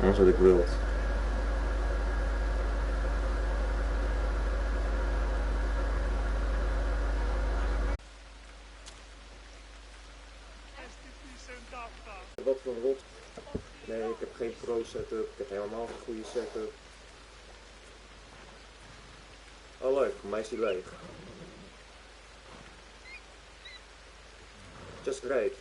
Alles wat ik wil. Wat voor rot. Nee, ik heb geen pro setup. Ik heb helemaal geen goede setup. Oh leuk, voor mij is die leeg. Just great.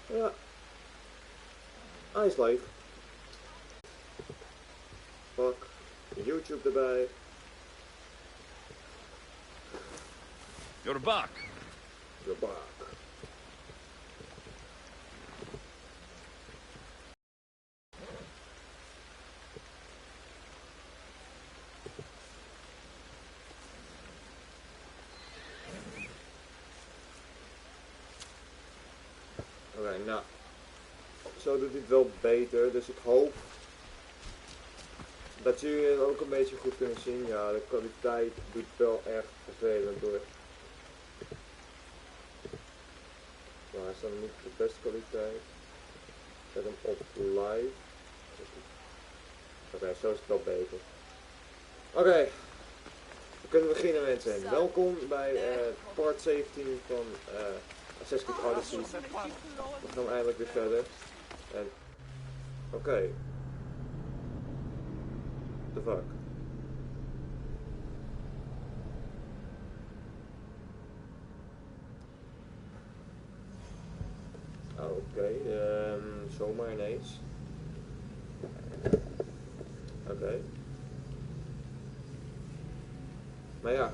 Ja. Hij is leeg. Fuck. YouTube erbij. You're back. You're back. Oké, nou. Zo doet dit wel beter, dus ik hoop dat jullie het ook een beetje goed kunnen zien. Ja, de kwaliteit doet wel echt vervelend door. Maar hij is dan niet de beste kwaliteit. Zet hem op live. Oké, zo is het wel beter. Oké, we kunnen beginnen mensen. Welkom bij part 17 van Assassin's Creed Odyssey. We gaan eindelijk weer verder. En oké. The fuck. Oké, zomaar ineens. Oké. Maar ja,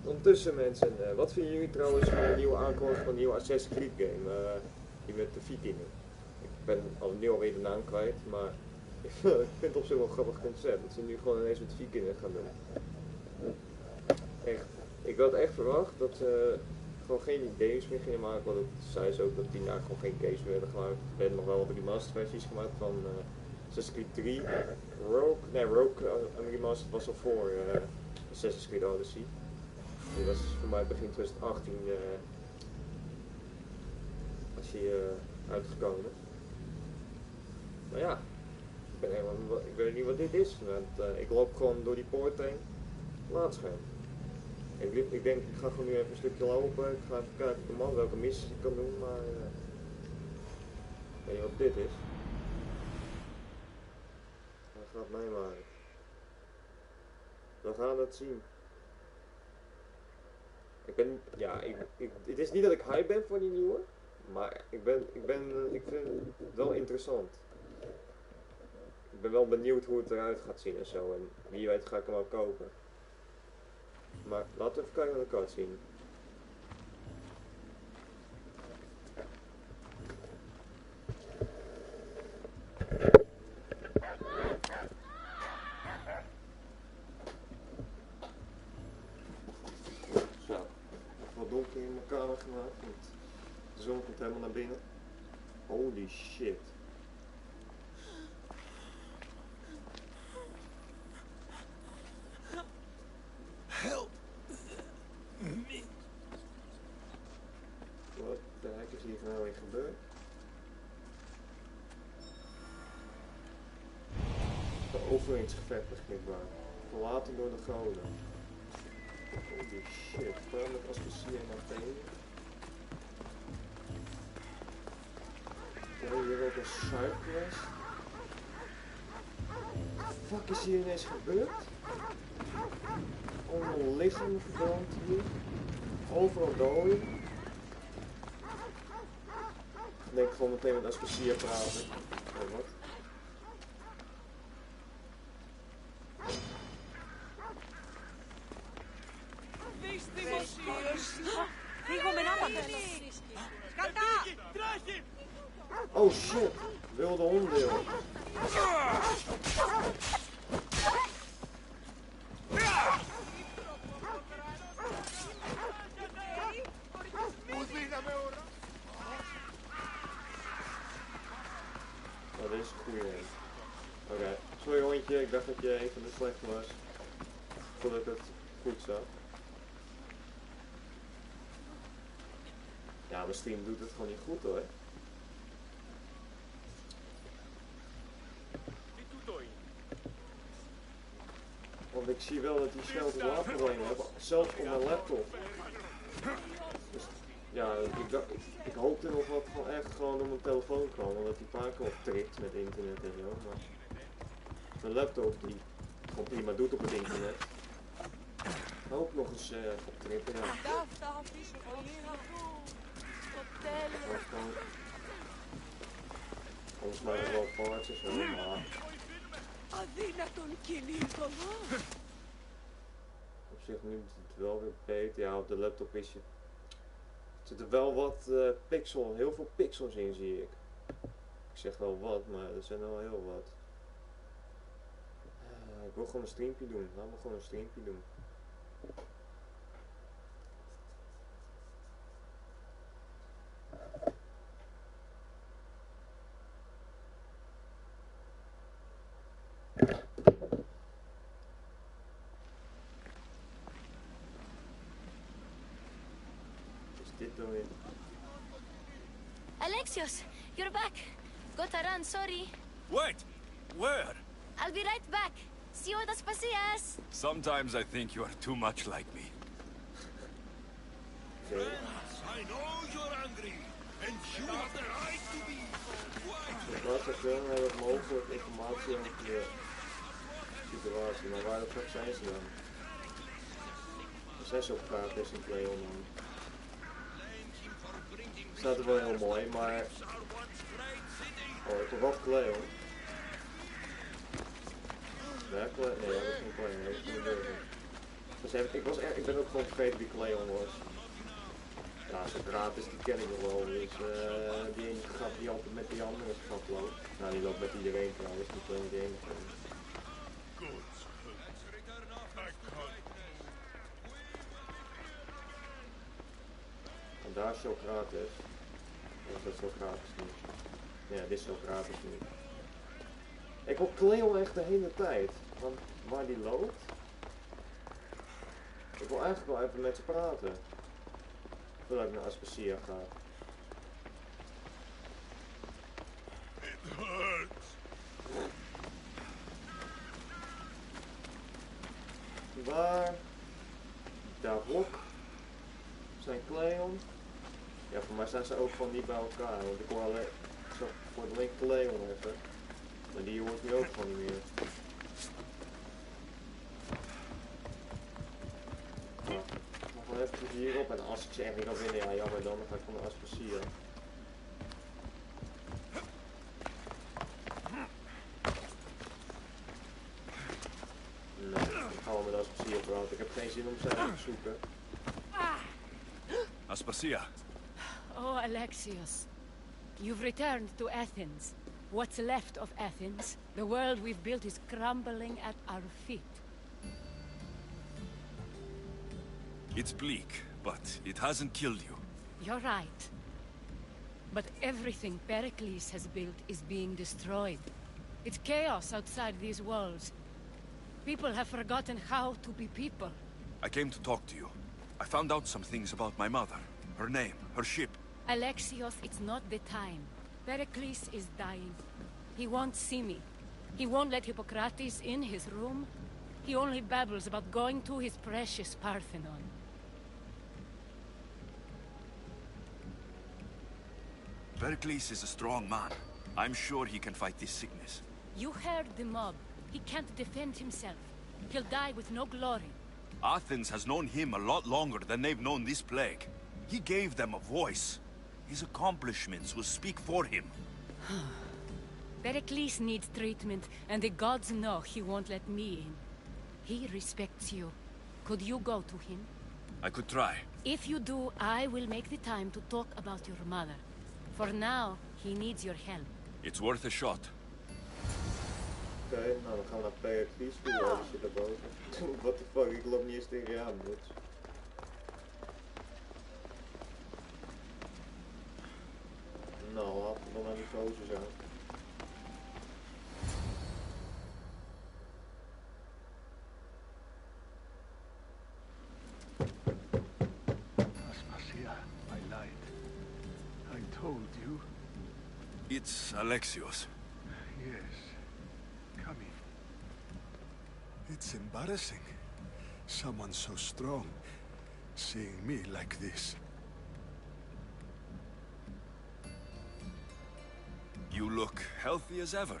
ondertussen mensen, wat vinden jullie trouwens van de nieuwe aankondiging van een nieuwe Assassin's Creed game? Die met de vikingen. Ik ben nu alweer de naam kwijt, maar ik vind het op zich wel een grappig concept. Dat ze nu gewoon ineens met vikingen gaan doen. Echt, ik had echt verwacht dat ze gewoon geen games meer gingen maken, want dat zei ze ook dat die nou gewoon geen games meer werden gemaakt. Er werden nog wel remastered versies gemaakt van Assassin's Creed 3. Rogue remastered was al voor Assassin's Creed Odyssey. Die was voor mij begin 2018 was die uitgekomen. Maar ja, ik weet niet wat dit is, want ik loop gewoon door die poort heen. Laadscherm. Ik denk, ik ga gewoon nu even een stukje lopen. Ik ga even kijken op de man welke missies ik kan doen, maar weet je wat dit is? Dat gaat mij maken. We gaan het zien. Het is niet dat ik hype ben voor die nieuwe, maar ik vind het wel interessant. Ik ben wel benieuwd hoe het eruit gaat zien en zo, en wie weet ga ik hem wel kopen. Maar laten we even kijken naar de cutscene. Zo, wat donker in mijn kamer gemaakt, want de zon komt helemaal naar binnen. Holy shit. Help me. Wat de hek is hier nou weer gebeurd? Veroveringsgevecht beschikbaar. Verlaten door de goden. Holy shit, vrouwelijk als officier in Athene. Oké, hier ook een sidequest. Wat de fuck is hier ineens gebeurd? Allemaal lichamen verbrand hier. Overal doden. Ik denk gewoon meteen met Aspersier praten. Oh, wat? Oh shit, wilde honddeel. Oh, dit is een goeie. Oké, sorry hondje, ik dacht dat je even de slecht was. Voordat ik het goed zag. Ja, mijn stream doet het gewoon niet goed hoor. Want ik zie wel dat die snel te laadproblemen hebben, zelfs op mijn laptop. Dus, ja, ik hoopte nog wat van echt gewoon op mijn telefoon kwam, omdat die vaak al tript met internet en zo. Maar mijn laptop die gewoon prima doet op het internet. Ook nog eens op trippen, ja. Anders maar nog wel parts en zo, maar... Op zich nu is het wel weer beter. Ja, op de laptop is je... Er zitten wel wat heel veel pixels in zie ik. Ik zeg wel wat, maar er zijn er wel heel wat. Ik wil gewoon een streampje doen. Laat me gewoon een streampje doen. Alexios, you're back. Got to run, sorry. Wait! Where? I'll be right back. See you at the Spasias. Sometimes I think you are too much like me. I know you're angry, and you have the right to be. Ik was zoveel mogelijk informatie over de situatie, maar waar de fuck zijn ze dan? Er zijn ze op elkaar tussen Cleon dan. Staat er wel heel mooi, maar... Oh, ik verwacht Cleon. Ja, Cleon? Nee, dat is niet Cleon, dat is niet Cleon. Dus ik ben ook gewoon vergeten wie Cleon was. Ja, zo'n gratis, die ken ik nog wel. Dus die ene grap die altijd met die andere grap loopt. Nou, die loopt met iedereen trouwens, niet alleen die ene grap. En daar is zo gratis. Of dat is zo gratis niet. Ja, dit is zo gratis niet. Ik hoor Cleo echt de hele tijd. Van waar die loopt. Ik wil eigenlijk wel even met ze praten. Voordat ik naar Aspasia ga. Waar? Daarop zijn Cleon. Ja, voor mij zijn ze ook gewoon niet bij elkaar. Want ik hoor alleen, zo voor de link Cleon even. Maar die hoort nu ook gewoon niet meer. Ja, nog wel even hierop en als ik ze echt niet kan winnen, ja jammer dan ga ik van de Aspasia. Nee, ik ga wel met Aspasia praten. Ik heb geen zin om ze uit te zoeken. Aspasia. Oh, Alexios. You've returned to Athens. What's left of Athens? The world we've built is crumbling at our feet. It's bleak, but it hasn't killed you. You're right. But everything Pericles has built is being destroyed. It's chaos outside these walls. People have forgotten how to be people. I came to talk to you. I found out some things about my mother. Her name, her ship. Alexios, it's not the time. Pericles is dying. He won't see me. He won't let Hippocrates in his room. He only babbles about going to his precious Parthenon. Pericles is a strong man. I'm sure he can fight this sickness. You heard the mob. He can't defend himself. He'll die with no glory. Athens has known him a lot longer than they've known this plague. He gave them a voice. His accomplishments will speak for him. Pericles needs treatment, and the gods know he won't let me in. He respects you. Could you go to him? I could try. If you do, I will make the time to talk about your mother. For now, he needs your help. It's worth a shot. Oké, nou dan gaan we naar Pericles toe. Ja, die zit daarboven. What the fuck, ik loop niet eens tegen je aan, bitch. Nou, laten we dan naar die gozer zijn. Aspasia, my light. It's Alexios. Yes. Come in. It's embarrassing. Someone so strong seeing me like this. You look healthy as ever.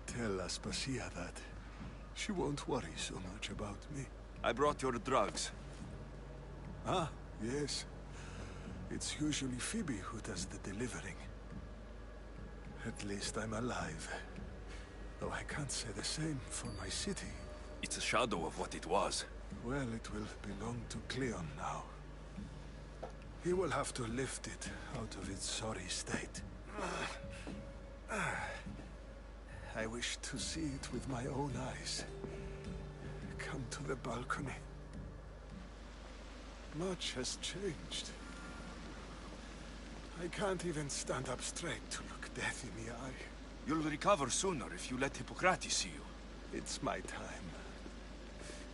Tell Aspasia that. She won't worry so much about me. I brought your drugs. Ah, yes. It's usually Phoebe who does the delivering. At least I'm alive. Though I can't say the same for my city. It's a shadow of what it was. Well, it will belong to Cleon now. He will have to lift it out of its sorry state. I wish to see it with my own eyes. Come to the balcony. Much has changed. I can't even stand up straight to look death in the eye. You'll recover sooner if you let Hippocrates see you. It's my time.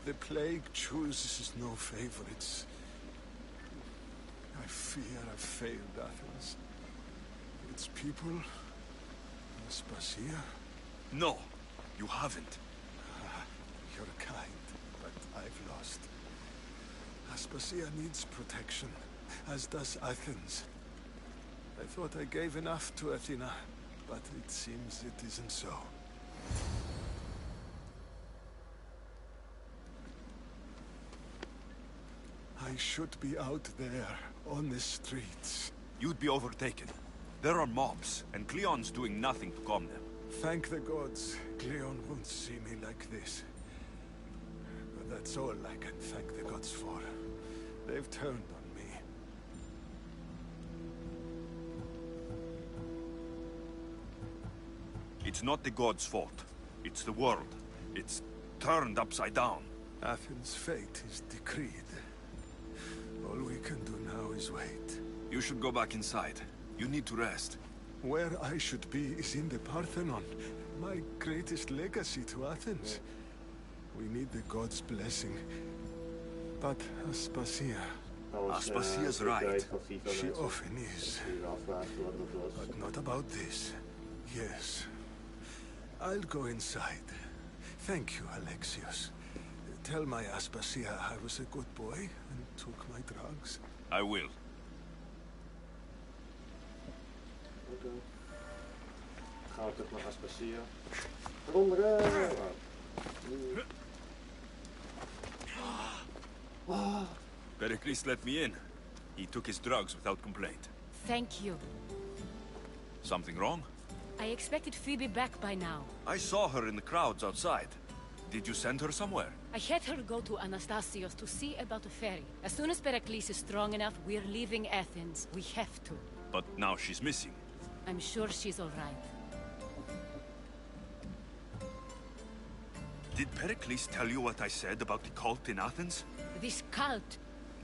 The plague chooses no favorites. I fear I've failed Athens. Its people, Aspasia. No, you haven't. You're kind, but I've lost. Aspasia needs protection, as does Athens. I thought I gave enough to Athena, but it seems it isn't so. I should be out there, on the streets. You'd be overtaken. There are mobs, and Cleon's doing nothing to calm them. Thank the gods, Cleon won't see me like this. But that's all I can thank the gods for. They've turned on me. It's not the gods' fault. It's the world. It's turned upside down. Athens' fate is decreed. All we can do now is wait. You should go back inside. You need to rest. Where I should be is in the Parthenon, my greatest legacy to Athens. We need the gods' blessing. But Aspasia... Aspasia's right. She often is. But not about this. Yes. I'll go inside. Thank you, Alexios. Tell my Aspasia I was a good boy and took my drugs. I will. Oké. Gaan we terug naar Aspasia. Ronderen! Pericles let me in. He took his drugs without complaint. Thank you. Something wrong? I expected Phoebe back by now. I saw her in the crowds outside. Did you send her somewhere? I had her go to Anastasios to see about a ferry. As soon as Pericles is strong enough, we're leaving Athens. We have to. But now she's missing. I'm sure she's all right. Did Pericles tell you what I said about the cult in Athens? This cult.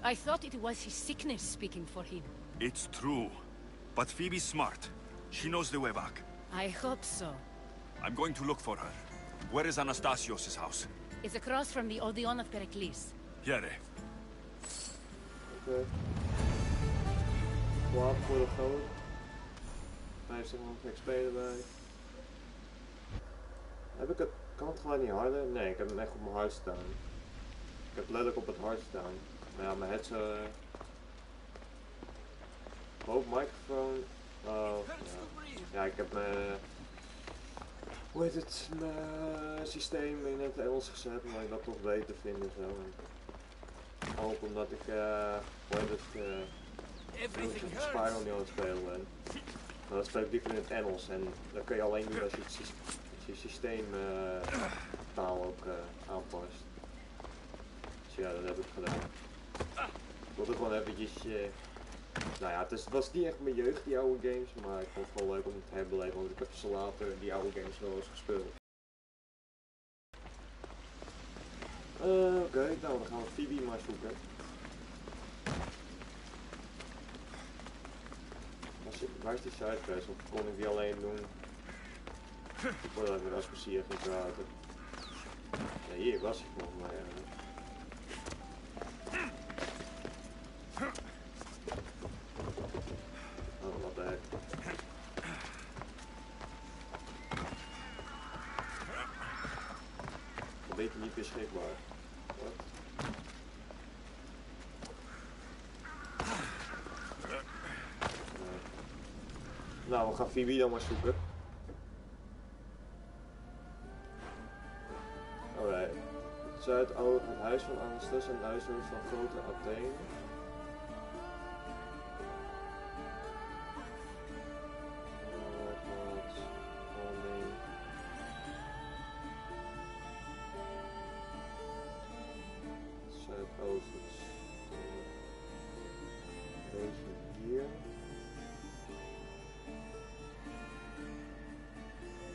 I thought it was his sickness speaking for him. It's true. But Phoebe's smart. She knows the way back. I hope so. I'm going to look for her. Where is Anastasios' house? It's across from the Odeon of Pericles. Here. Oké. Wapen voor de goot. 50 man spelen bij. Heb ik het... Kan het gewoon niet harder? Nee, ik heb hem echt op mijn hart staan. Ik heb letterlijk op het hart staan. Maar ja, mijn headset... Boven microfoon... Oh, ja, ik heb mijn... Hoe heet het? Mijn systeem in het Engels gezet, maar ik dat toch beter vind en zo. Ook omdat ik... hoe heet het? Spyro niet aan het spelen ben. Maar dat speel ik liever in het Engels en dat kun je alleen doen als je je systeem taal ook aanpast. Dus ja, dat heb ik gedaan. Ik wilde gewoon eventjes... nou ja, het was niet echt mijn jeugd, die oude games, maar ik vond het gewoon leuk om het te herbeleven, want ik heb zo later die oude games wel eens gespeeld. Oké, nou dan gaan we Phoebe maar zoeken. Waar is die sidequest? Of kon ik die alleen doen? Voordat ik met Aspasia ging praten. Ja, hier was ik nog maar. Oh, wat de heck. beschikbaar. Wat? Nee. Nou, we gaan Phoebe dan maar zoeken. Alright. Het huis van Augustus en het huishouden van grote Athene. Zuidoosten. Deze hier.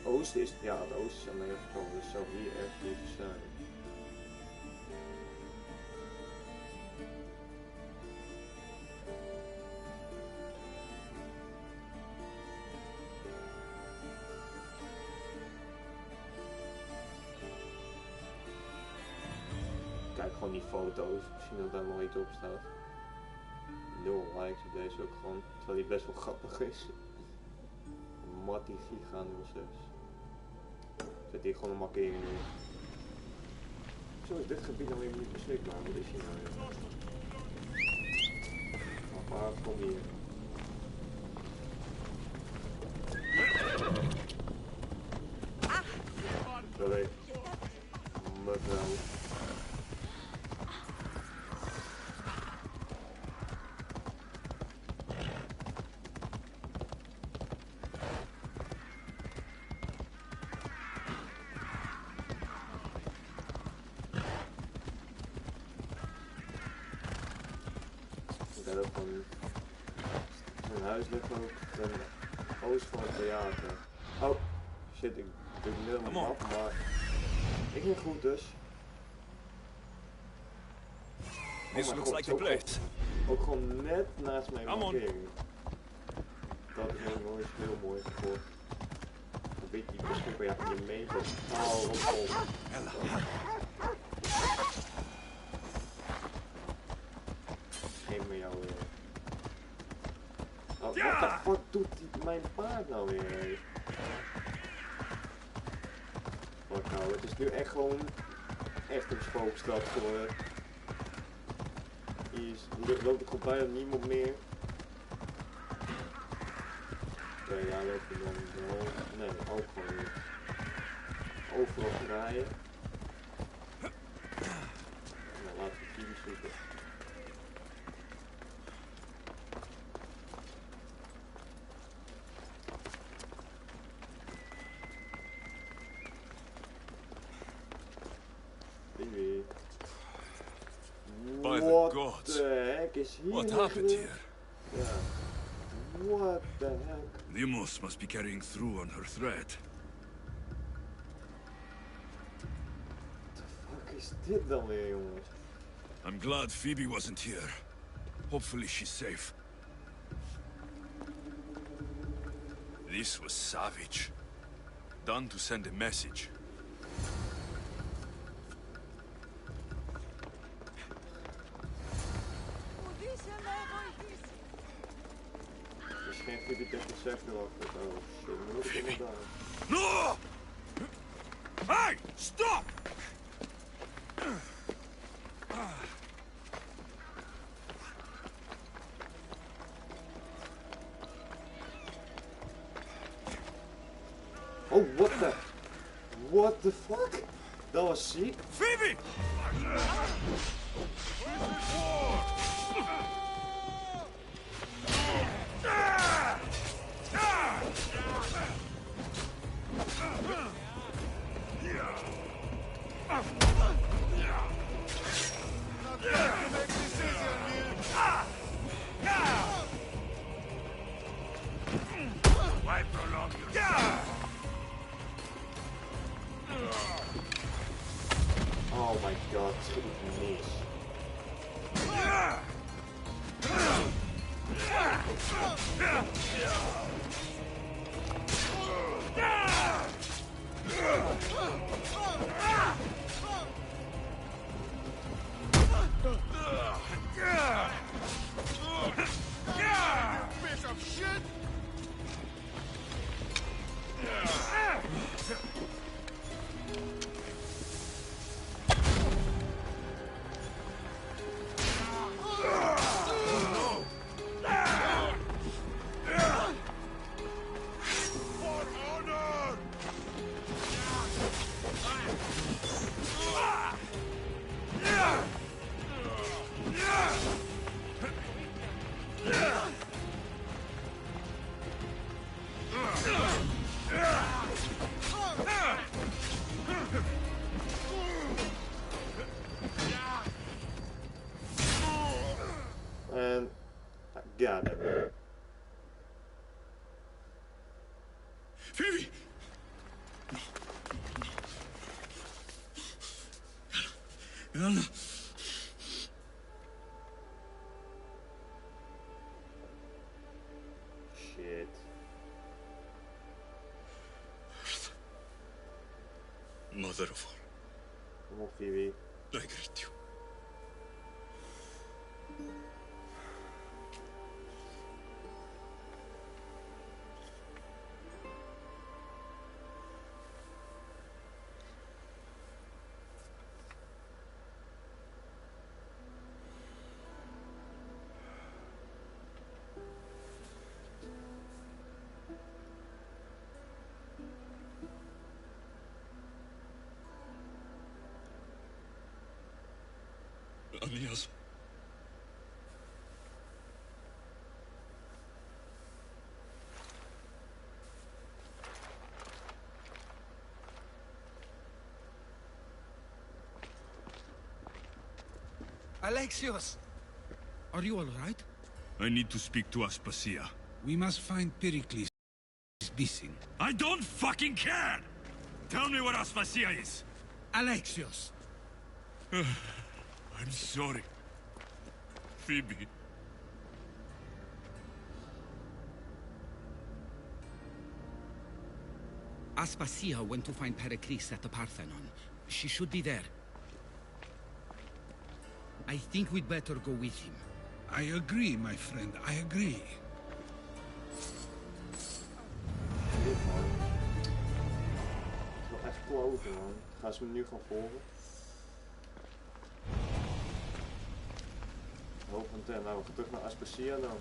Oosten is, ja, het oosten is aan mijn rechterkant, dus zou hier ergens moeten zijn. Kijk gewoon die foto's, misschien dat daar nog iets op staat. 0 likes op deze ook gewoon, terwijl die best wel grappig is. Matty Giga 06. Zet hier gewoon een markering in. Zo is dit gebied dan weer niet beschikbaar, wat is hier nou? Waar kom je hier? Sorry. Mevrouw. Zijn huis ligt ook ten oosten van het theater. Oh, shit, ik doe het niet helemaal af, maar ik ging goed dus. This looks like the place. Ook gewoon net naast mijn markering. Dat is heel mooi voor een beetje beschikbaar. Ja, je meent dat taal rondom. Geef me jou weer. Oh, wat de fuck doet mijn paard nou weer? Fuck nou, het is nu echt gewoon echt een spookstad geworden. Hier loopt er gewoon bijna niemand meer. Oké, ja, loop je dan wel. Nee, ook gewoon niet. Overal draaien. Nou, laten we Phoebe zoeken. By the What gods. the heck is hier? What happened here? Yeah. What the heck? Limos must be carrying through on her threat. What the fuck is dit dan weer, jongens? I'm glad Phoebe wasn't here. Hopefully she's safe. This was savage. Done to send a message. Geen Phoebe 30 sector achter. Oh shit, moet ik Phoebe. inderdaad. No! Hey! Stop! Oh, what the fuck? Dat was ziek. Phoebe! Oh my god, het schiet ik mis. Piece of shit! got him. Phoebe! Anna. Shit. Mother of all, Kom op, Phoebe. I greet you. Anias. Alexios! Are you all right? I need to speak to Aspasia. We must find Pericles. He's missing. I don't fucking care! Tell me where Aspasia is! Alexios! I'm sorry. Phoebe. Aspasia went to find Pericles at the Parthenon. She should be there. I think we'd better go with him. I agree, my friend. I agree. Dit man. Het is wel echt kloten man. Gaan ze me nu gaan volgen? Hoop van nou, we gaan terug naar Aspasia dan.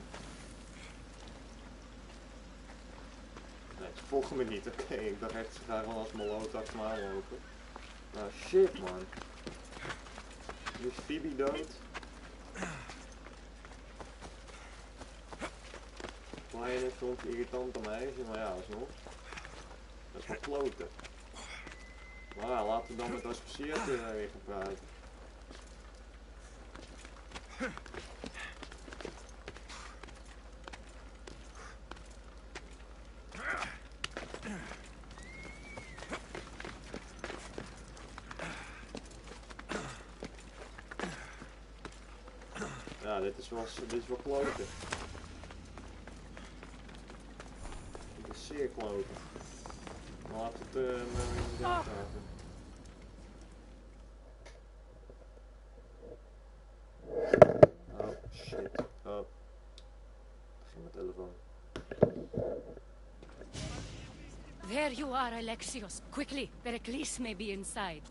Nee, ze volgen me niet, oké. Ik dacht echt, ze gaan gewoon als moloot achter me aanlopen. Nou shit man. Nu is Phoebe dood. Kleine, soms irritante meisje, maar ja, alsnog. Dat is wel kloten. Maar ja, laten we dan met Aspasia weer gaan praten. Ja, dit is wel kloten. Dit is zeer kloten. Maar laten we het maar in de gaten houden. Oh shit. Oh. Dat ging mijn telefoon. There you are, Alexios. Quickly, Pericles may be inside.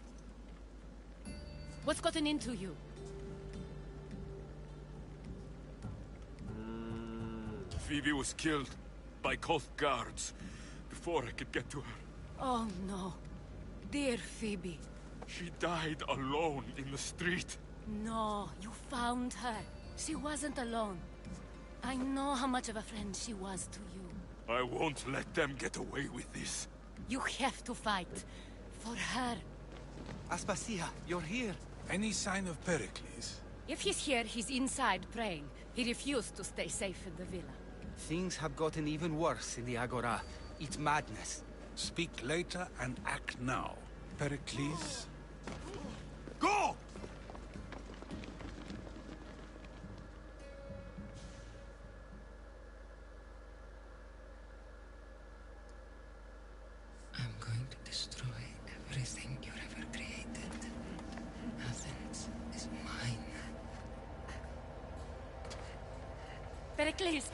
What's gotten into you? Phoebe was killed by Koth guards before I could get to her. Oh no. Dear Phoebe. She died alone in the street. No, you found her. She wasn't alone. I know how much of a friend she was to you. I won't let them get away with this. You have to fight. For her. Aspasia, you're here. Any sign of Pericles? If he's here, he's inside praying. He refused to stay safe in the villa. Things have gotten even worse in the Agora. It's madness. Speak later and act now. Pericles? Go! I'm going to destroy everything you've ever created. Athens is mine. Pericles!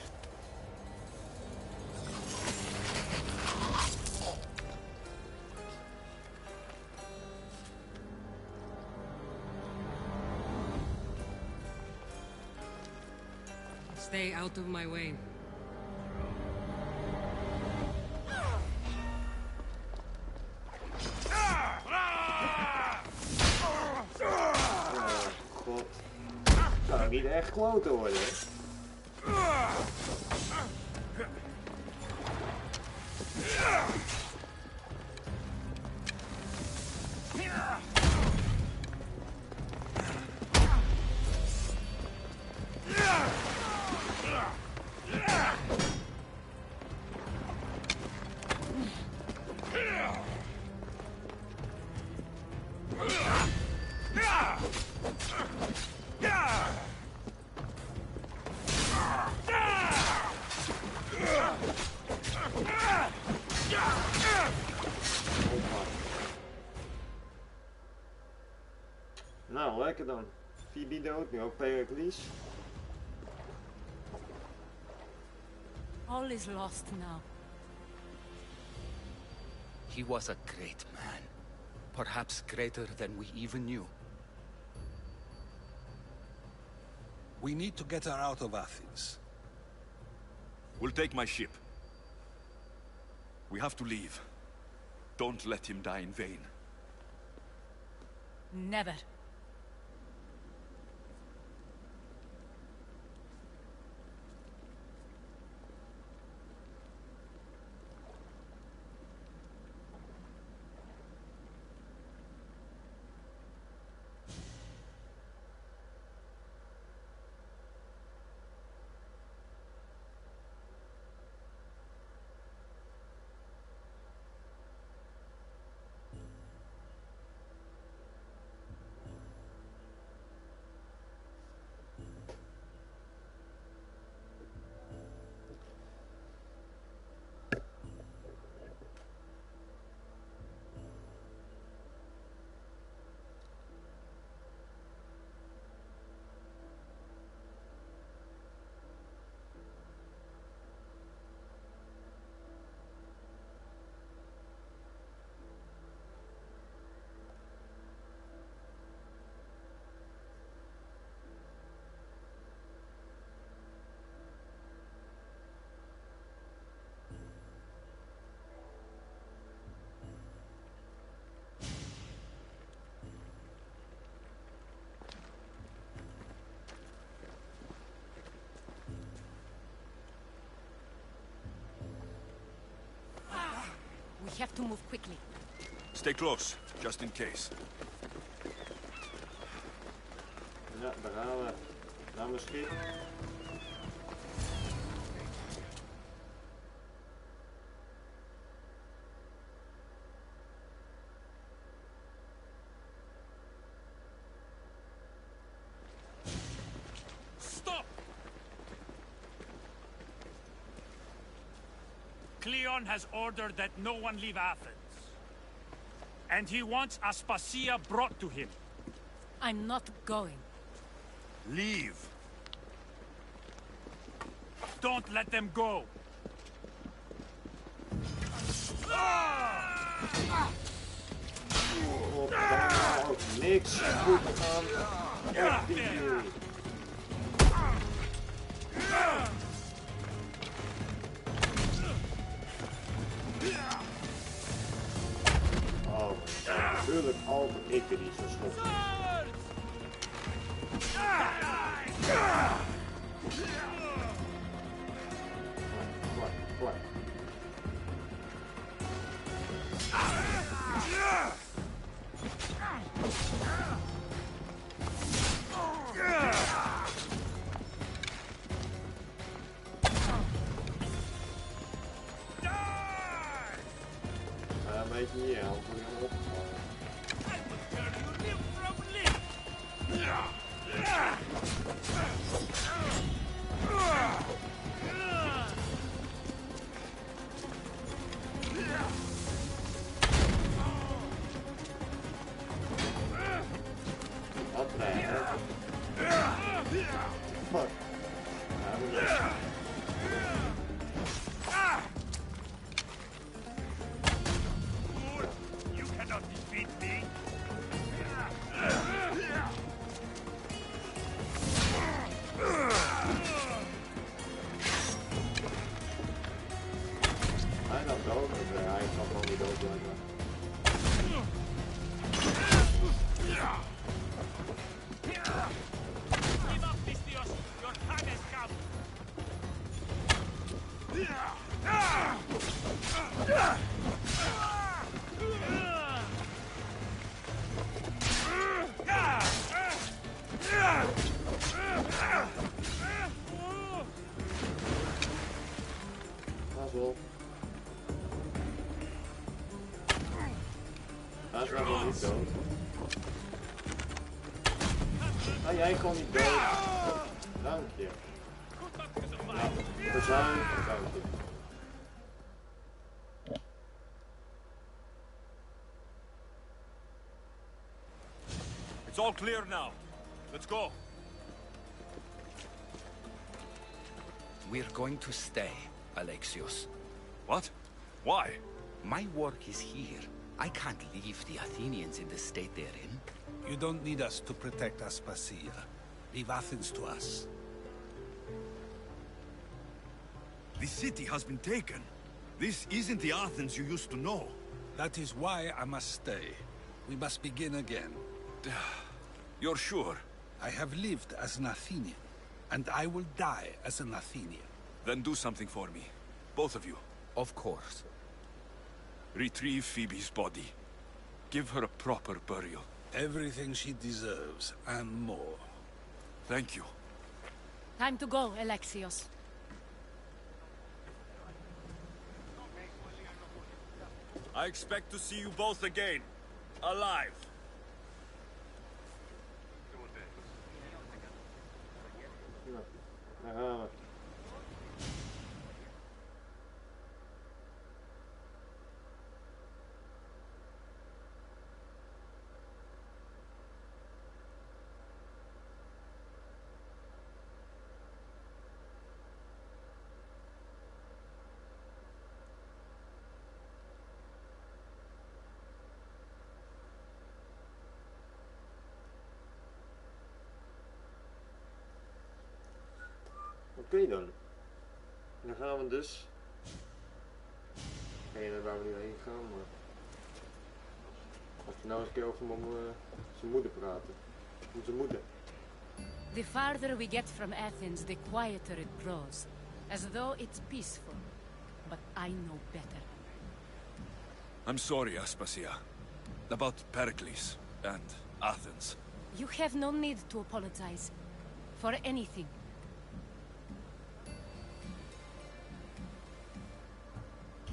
Stay out of my way. God. Kan niet echt kloten worden. Lekker dan. Phoebe dood, nu ook Pericles. All is lost now. He was a great man. Perhaps greater than we even knew. We need to get her out of Athens. We'll take my ship. We have to leave. Don't let him die in vain. Never. We have to move quickly. Stay close, just in case. Ja, daar gaan we. Naar mijn schip. Stop! Cleon has ordered that no one leave Athens. And he wants Aspasia brought to him. I'm not going. Leave! Don't let them go! Oh, daar ook niks goed gaan. Echt die jullie. Oh, natuurlijk altijd ik die zo schopt. Kwak. Weet je niet, want we gaan opgevallen. Wat de hel? Fuck. You cannot defeat me! Hij gaat dood, hij gaat gewoon niet dood blijven. Give up, Pistios! Your time has come! Pas op. Hij is wel niet dood. Ah, jij kon niet dood. Dank je. Nou, verzuim, dank je. It's all clear now. Let's go. We're going to stay, Alexios. What? Why? My work is here. I can't leave the Athenians in the state they're in. You don't need us to protect Aspasia. Leave Athens to us. The city has been taken. This isn't the Athens you used to know. That is why I must stay. We must begin again. You're sure? I have lived as an Athenian, and I will die as an Athenian. Then do something for me. Both of you. Of course. Retrieve Phoebe's body. Give her a proper burial. Everything she deserves, and more. Thank you. Time to go, Alexios. I expect to see you both again. Alive. Daar gaan we. Oké dan. Dan gaan we dus. Geen idee waar we nu heen gaan, maar. Als je nou eens een keer over zijn moeder praten. Om zijn moeder. The farther we get from Athens, the quieter it grows. As though it's peaceful. But I know better. I'm sorry, Aspasia. About Pericles and Athens. You have no need to apologize. For anything.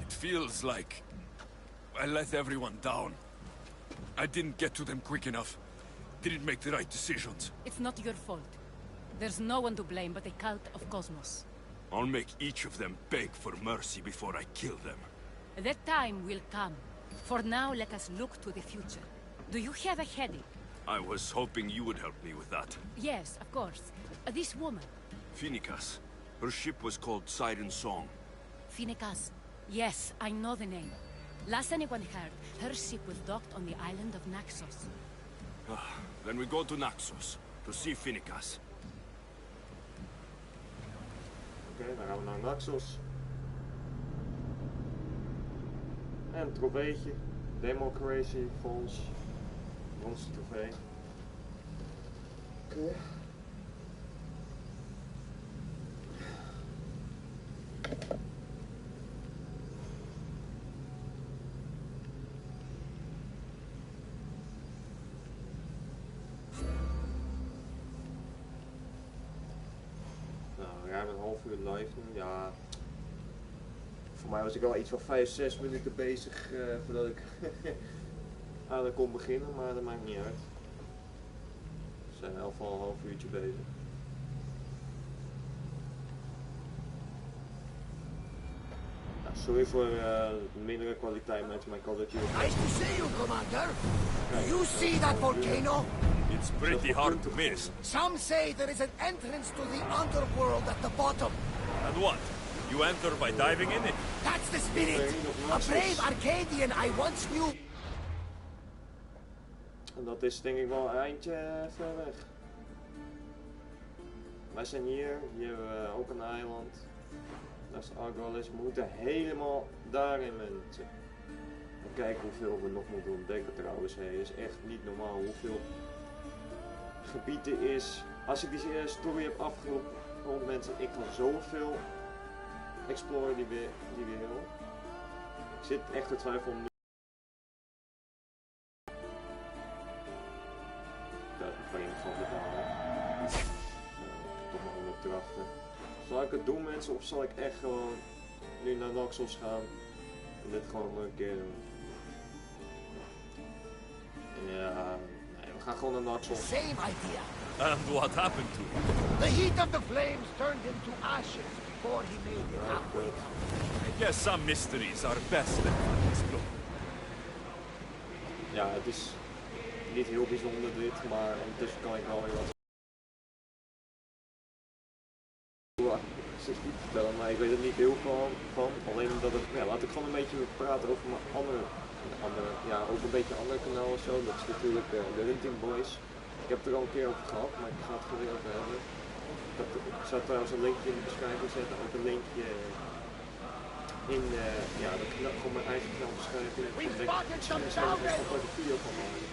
It feels like I let everyone down. I didn't get to them quick enough. Didn't make the right decisions. It's not your fault. There's no one to blame but the cult of Cosmos. I'll make each of them beg for mercy before I kill them. That time will come. For now, let us look to the future. Do you have a headache? I was hoping you would help me with that. Yes, of course. This woman. Phoenicas. Her ship was called Siren Song. Phoenicas. Yes, I know the name. Last anyone heard, her ship was docked on the island of Naxos. Then we go to Naxos to see Phoenicas. Oké, dan gaan we naar Naxos. En een trofeetje. Democracy, Volg. Bronzen trofee. Oké. Ja, een half uur live nu, ja. Voor mij was ik al iets van 5-6 minuten bezig voordat ik aan kon beginnen, maar dat maakt niet uit. We zijn al een half uurtje bezig. Ja, sorry voor mindere kwaliteit met mijn Call of Duty. Nice to see you, Commander. Do you see that volcano? It's pretty hard to miss. Some say there is an entrance to the underworld at the bottom. And what? You enter by diving in it? That's the spirit. A brave Arcadian I once knew. En dat is denk ik wel een eindje ver weg. Wij zijn hier hebben we ook een eiland. Dat is Argolis. We moeten helemaal daarin mensen. En kijken hoeveel we nog moeten ontdekken trouwens. Het is echt niet normaal hoeveel gebieden is. Als ik die story heb afgerond mensen, ik kan zoveel exploren die we wil. Ik zit echt te twijfelen om dat ik van van betalen. Toch maar 100 krachten. Zal ik het doen mensen of zal ik echt gewoon nu naar Naxos gaan en dit gewoon een keer doen? Ja, nee, we gaan gewoon naar Naxos. Same idea. And what happened to him? The heat of the flames turned him to ashes before he made it halfway down. I guess some mysteries are best left unexplored. Ja, het is niet heel bijzonder dit, maar ondertussen kan ik wel weer wat access niet vertellen, maar ik weet er niet heel veel van. Alleen dat het, ja, laat ik gewoon een beetje praten over mijn andere ja, ook een beetje andere kanaal of zo. Dat is natuurlijk de Hunting Boys. Ik heb het er al een keer over gehad, maar ik ga het gewoon weer over hebben. Ik zal trouwens een linkje in de beschrijving zetten, ook een linkje in ja, gewoon mijn eigen kanaalbeschrijving. Misschien zal ik er ook een video van maken.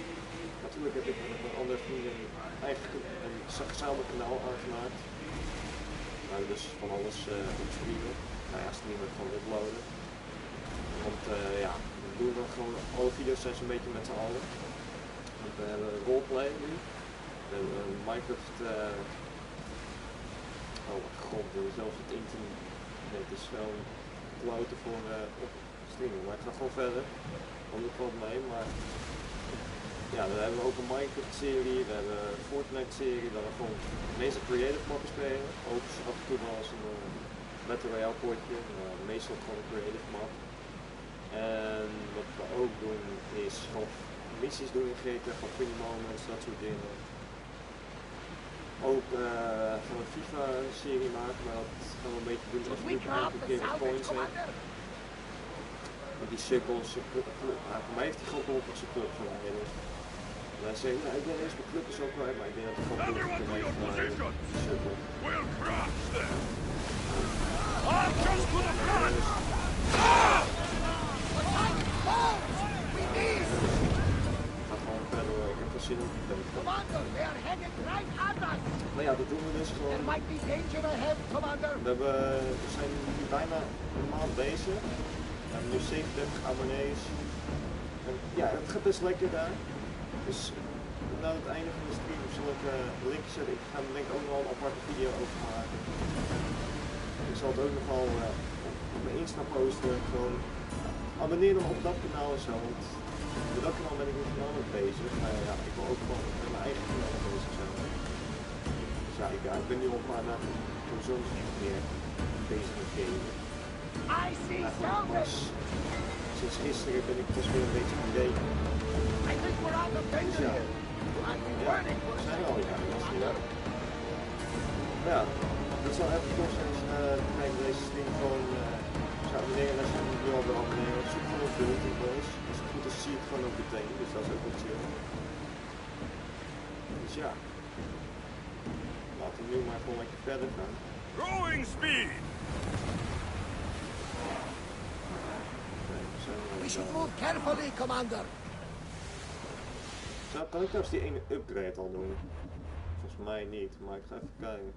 Natuurlijk heb ik met een andere vrienden een gezamenlijk kanaal aangemaakt. Waar we dus van alles op streamen. Nou ja, streamen gewoon uploaden. Want ja, we doen dan gewoon, alle video's zijn zo'n beetje met z'n allen. Want we hebben roleplay nu. We hebben Minecraft, oh mijn god, zelfs het internet is gewoon kloten voor op streamen. Maar ik ga gewoon verder, want er valt mee. Maar ja, dan hebben we ook een Minecraft serie, we hebben een Fortnite serie, dat we gewoon meestal creative mogen spelen. Ook af en toe wel eens een Battle Royale potje, meestal gewoon een creative map. En wat we ook doen is gewoon missies doen in GTA, gewoon funny moments, dat soort dingen. Ook gaan we een FIFA serie maken, maar dat gaan we een beetje doen als we elke keer de coins in. Met die cirkels, voor mij heeft hij gewoon geholpen als zijn club verwijderd. Wij zeggen, nou, ik ben eens mijn club is ook kwijt, maar ik denk dat het gewoon goed is voor die cirkel. Gaat gewoon verder, ik heb geen zin in die plek. Maar ja, dat doen we dus gewoon. We zijn nu bijna een maand bezig. We hebben nu 37 abonnees. En ja, het gaat best lekker daar. Dus na het einde van de stream zal ik een linkje zetten. Ik ga er denk ik ook nog wel een aparte video over maken. Ik zal het ook nog wel op mijn Insta posten. Gewoon abonneer dan op dat kanaal en zo. Want met dat kanaal ben ik niet van mee bezig. Maar ja, ik wil ook gewoon met mijn eigen kanaal bezig zijn. Dus ja, ik ben nu op maar sowieso niet meer bezig met gamen. Sinds gisteren ben ik pas weer een beetje aan het gamen. Dus ja, we zijn al ja, dat zal even tof zijn als je kijkt deze stream gewoon zou abonneren als je nu al wil abonneren. Zoek gewoon op de Hunting Boys. Als het goed is zie je het gewoon ook meteen, dus dat is ook wel chill. Dus ja, laten we nu maar gewoon lekker verder gaan. Growing speed! We should move carefully, Commander. Kan ik trouwens die ene upgrade al doen? Volgens mij niet, maar ik ga even kijken.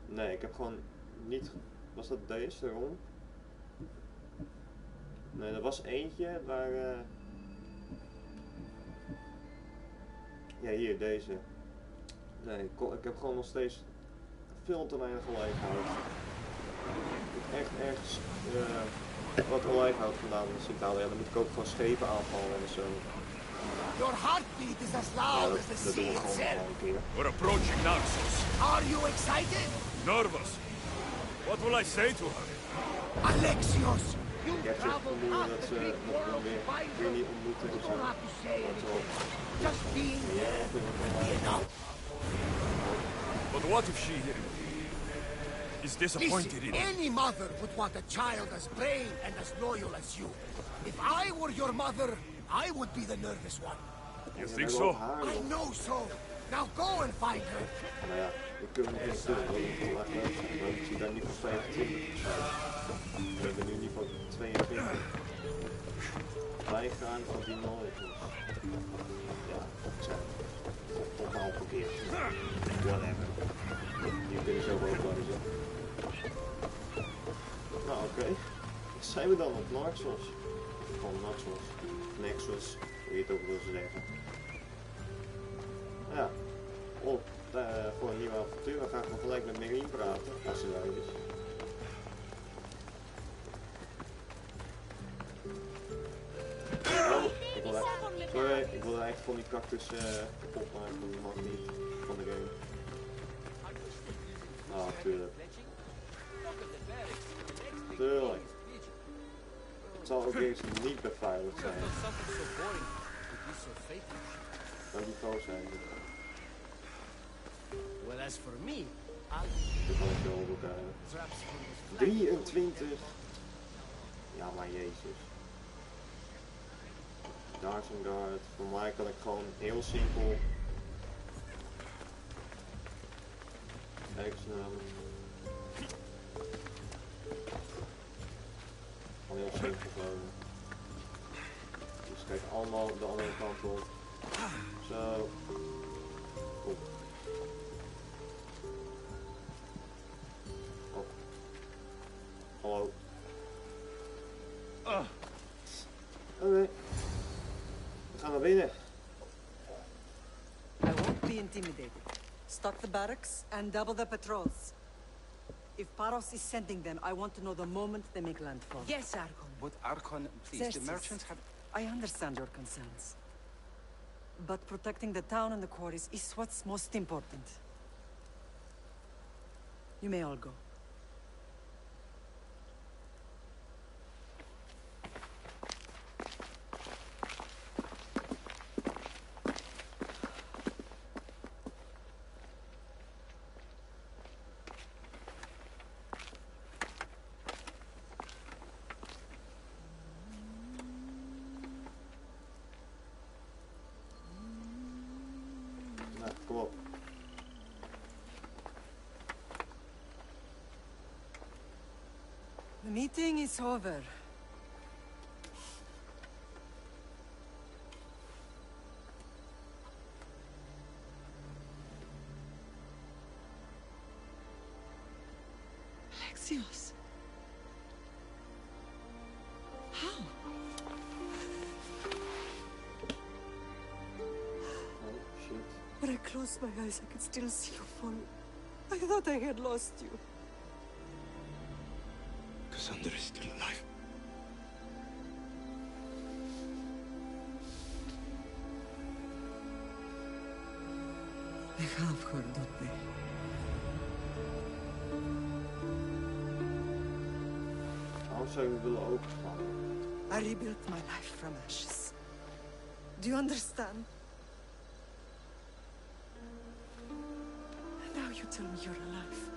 Nee, ik heb gewoon niet... Was dat deze erom? Nee, er was eentje waar... Ja, hier, deze. Nee, ik heb gewoon nog steeds veel te weinig lijfhout. Ik heb echt ergens wat lijfhout vandaan in Italië. Ja, dan moet ik ook gewoon schepen aanvallen en zo. Your heartbeat is as loud as the sea itself. We're approaching Naxos. Are you excited? Nervous. What will I say to her? Alexios, you Ik heb het traveled vermoeden half dat the ze great nog world to weer find her. niet ontmoeten. You Dus don't have to say anything. Just being ja, there. ik vind het wel Enough. But what if she is disappointed Listen, in any mother would want a child as brave and as loyal as you. If I were your mother, I would be the nervous one. You think so? I know so. Now go and find her. Nou ja, we kunnen het niet doen, dat is heel erg leuk zijn, maar ik zie daar niet voor 25 zijn. We hebben nu niet voor 22. Wij gaan van die nooit. Ja, of het zijn. Of tot een halve keer. Whatever. Hier kunnen ze ook lezen. Nou oké. Zijn we dan op Naxos? Van Naxos. Nexus, hoe je het ook wil zeggen. Ja, voor een nieuwe avontuur. We gaan gewoon gelijk met Marine praten, als ze daar is. Oh, ik wil eigenlijk van die cactus kapot maken, dat mag niet van de game. Ah, tuurlijk. Tuurlijk. Het zal ook eerst niet beveiligd zijn. Dat die fout zijn. Well, as for me, Dat kan ik wel op elkaar. 23. Ja, maar jezus. Daar is een guard. Voor mij kan ik gewoon heel simpel. Gewoon heel simpel gewoon. Dus kijk allemaal de andere kant op. Zo. Goed. Oh. Hallo. Oké. We gaan naar binnen. I won't be intimidated. Stock the barracks and double the patrols. If Paros is sending them, I want to know the moment they make landfall. Yes, Archon. But Archon, please, the merchants have... I understand your concerns. But protecting the town and the quarries is what's most important. You may all go. Kom op. The meeting is over. Alexios. How? When I closed my eyes, I could still see you fall. I thought I had lost you. Cassandra is still alive. They have her, don't they? Waarom zou je me willen openstaan? I rebuilt my life from ashes. Do you understand? Now you tell me you're alive.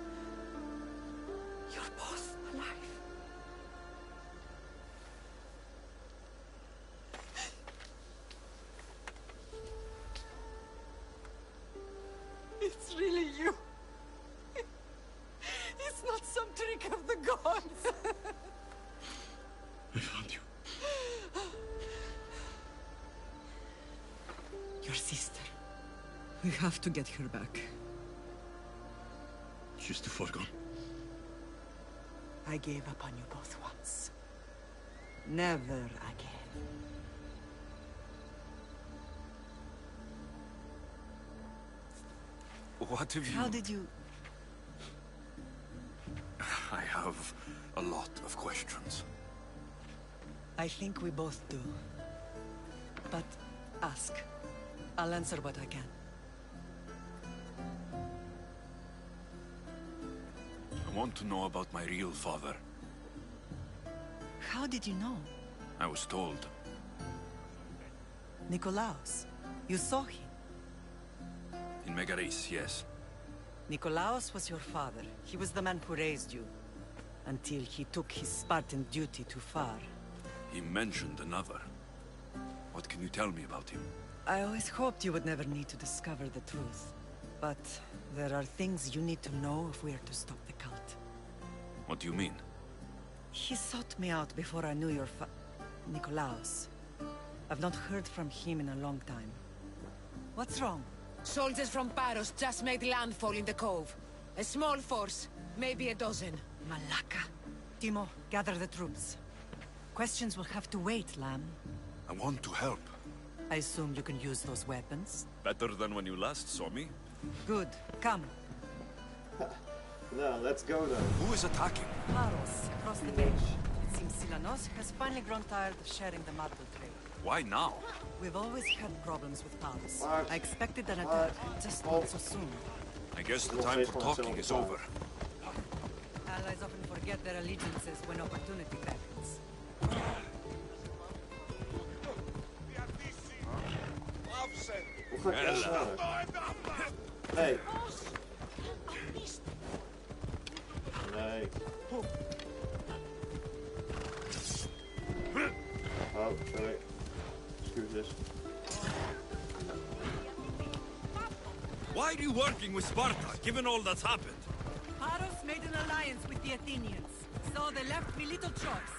You're both alive. It's really you. It's not some trick of the gods. I found you. Your sister. We have to get her back. She's too far gone. I gave up on you both once. Never again. What have you... How did you... I have a lot of questions. I think we both do. But ask. I'll answer what I can. I want to know about my real father. How did you know? I was told. Nikolaos. You saw him. In Megaris, yes. Nikolaos was your father. He was the man who raised you. Until he took his Spartan duty too far. He mentioned another. What can you tell me about him? I always hoped you would never need to discover the truth. But there are things you need to know if we are to stop the cult. What do you mean? He sought me out before I knew your Nikolaos. I've not heard from him in a long time. What's wrong? Soldiers from Paros just made landfall in the cove. A small force, maybe a dozen. Malaka. Timo, gather the troops. Questions will have to wait, Lamb. I want to help. I assume you can use those weapons? Better than when you last saw me. Good. Come. No, let's go then. Who is attacking? Paros, across the beach. It seems Silanos has finally grown tired of sharing the marble trade. Why now? We've always had problems with Paros. What? I expected an attack, just not so soon. I guess the time for talking is over. Allies often forget their allegiances when opportunity beckons. Hoe ga ik echt sneller? Hey. Nee. Oh, sorry. Excuses. Why are you working with Sparta, given all that's happened? Paros made an alliance with the Athenians, so they left me little choice.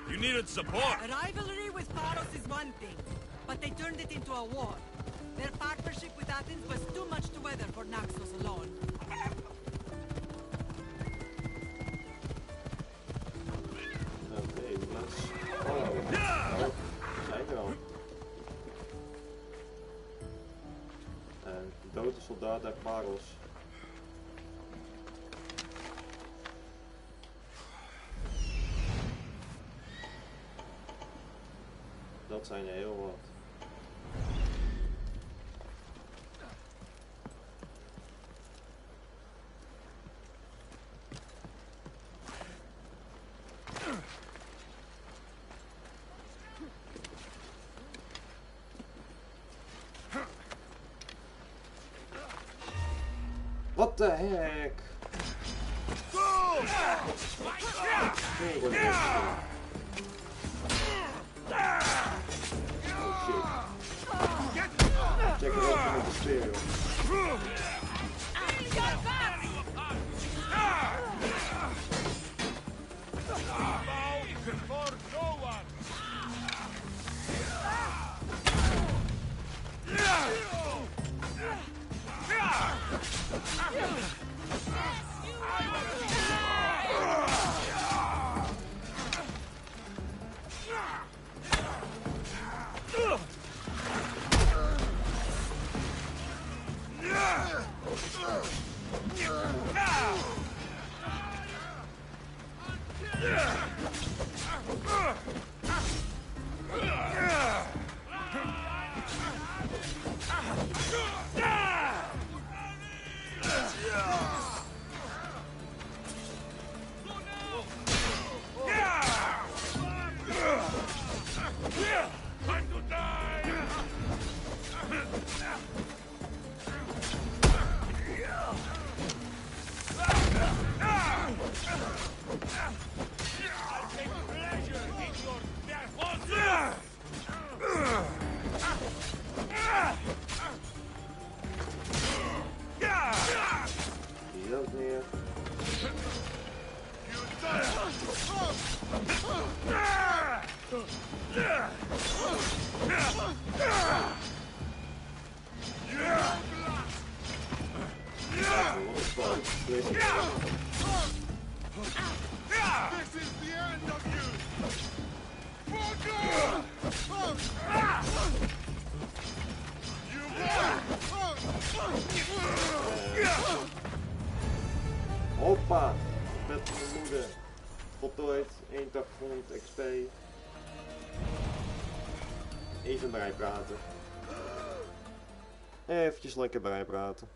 You needed support. A rivalry with Paros is one thing, but they turned it into a war. Their partnership with Athens was too much to weather for Naxos alone. Oké, let's follow. Oh, zijn er al. En dode soldaat uit Paros. Dat zijn er heel wat. What the heck? Nee, oh shit. Check it out met de speel. Hoppa, met vermoeden. Voltooid, 8100 XP. Even bijpraten. Eventjes lekker bijpraten.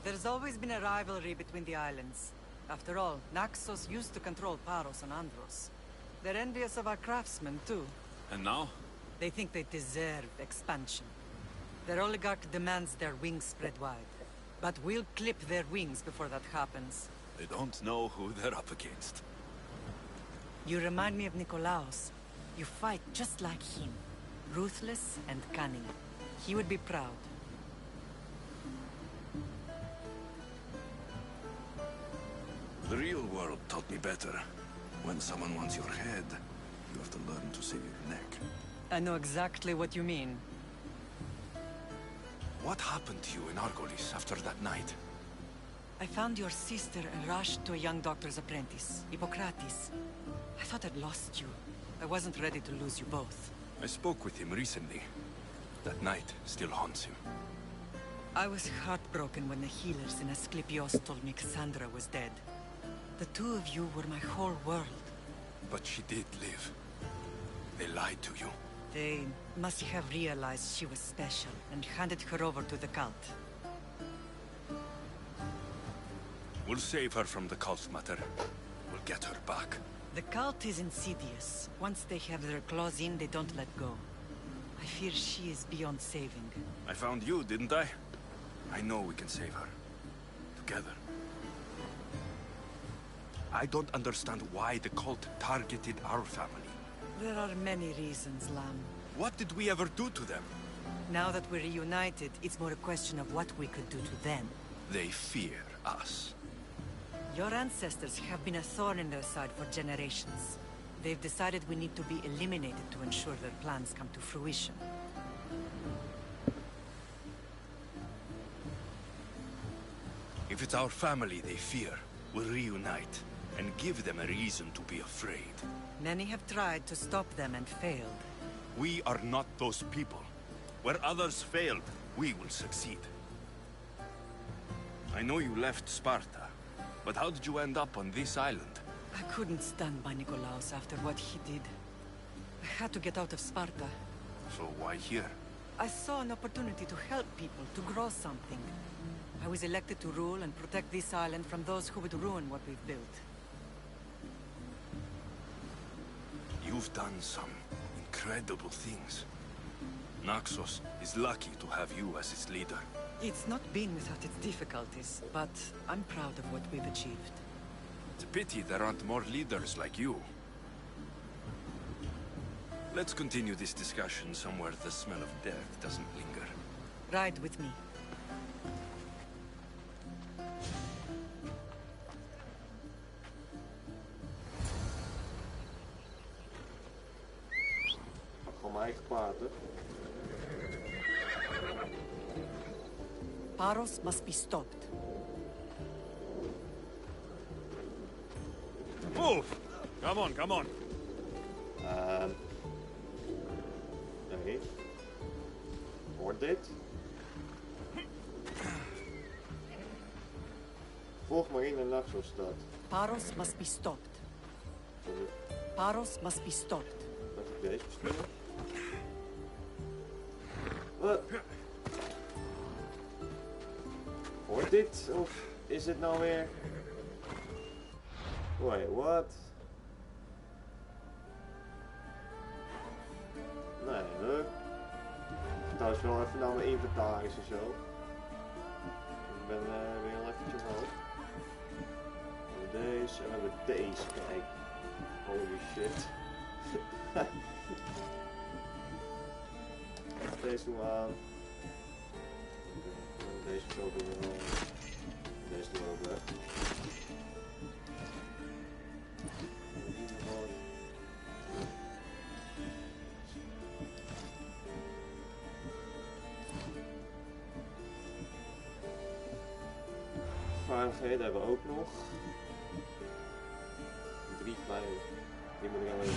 There's always been a rivalry between the islands. After all, Naxos used to control Paros and Andros. They're envious of our craftsmen, too. And now? They think they deserve expansion. Their oligarch demands their wings spread wide. But we'll clip their wings before that happens. They don't know who they're up against. You remind me of Nikolaos. You fight just like him. Ruthless and cunning. He would be proud. The real world taught me better. When someone wants your head, you have to learn to save your neck. I know exactly what you mean. What happened to you in Argolis after that night? I found your sister and rushed to a young doctor's apprentice, Hippocrates. I thought I'd lost you. I wasn't ready to lose you both. I spoke with him recently. That night still haunts him. I was heartbroken when the healers in Asclepios told me Cassandra was dead. The two of you were my whole world. But she did live. They lied to you. They must have realized she was special and handed her over to the cult. We'll save her from the cult matter. We'll get her back. The cult is insidious. Once they have their claws in, they don't let go. I fear she is beyond saving. I found you, didn't I? I know we can save her. Together. I don't understand why the cult targeted our family. There are many reasons, Lamb. What did we ever do to them? Now that we're reunited, it's more a question of what we could do to them. They fear us. Your ancestors have been a thorn in their side for generations. They've decided we need to be eliminated to ensure their plans come to fruition. If it's our family they fear, we'll reunite and give them a reason to be afraid. Many have tried to stop them and failed. We are not those people. Where others failed, we will succeed. I know you left Sparta, but how did you end up on this island? I couldn't stand by Nikolaos after what he did. I had to get out of Sparta. So why here? I saw an opportunity to help people, to grow something. I was elected to rule and protect this island from those who would ruin what we've built. You've done some incredible things. Naxos is lucky to have you as its leader. It's not been without its difficulties, but I'm proud of what we've achieved. It's a pity there aren't more leaders like you. Let's continue this discussion somewhere the smell of death doesn't linger. Ride with me. Gewoon mijn eigen paard, hè? Paros must be stopped. Move! Come on, come on. Nee. Hoort dit? Volg maar in de Naxos-stad. Paros must be stopped. Paros must be stopped. Laat ik deze bestellen. Wat? Hoort dit? Of is dit nou weer... Wait, what? Nee, leuk. Trouwens wel even naar mijn inventaris en zo. Ik ben weer een eventje omhoog. We hebben deze en we hebben deze, kijk. Holy shit. Deze doen we aan. Deze zo doen we wel. Deze doen we ook weg. Vaardigheden hebben we ook nog. 3 pijlen. Die moet ik aan even.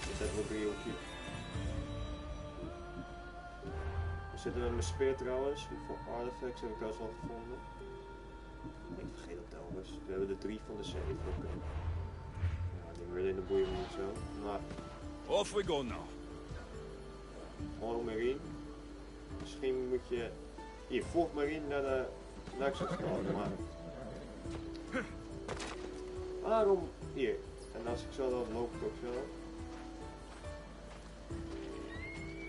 Dit zetten we 3 op je. We zitten met mijn speer trouwens. Voor artifacts heb ik trouwens al gevonden. Ik vergeet dat telkens. We hebben de 3 van de 7. Okay. Ja, die weer in de boeien niet zo. Maar. Off we go now. Volg maar in. Misschien moet je. Hier, volg maar in naar de Naxos komen, maar. Waarom? Hier. En als ik zo dan loop ik ook zo.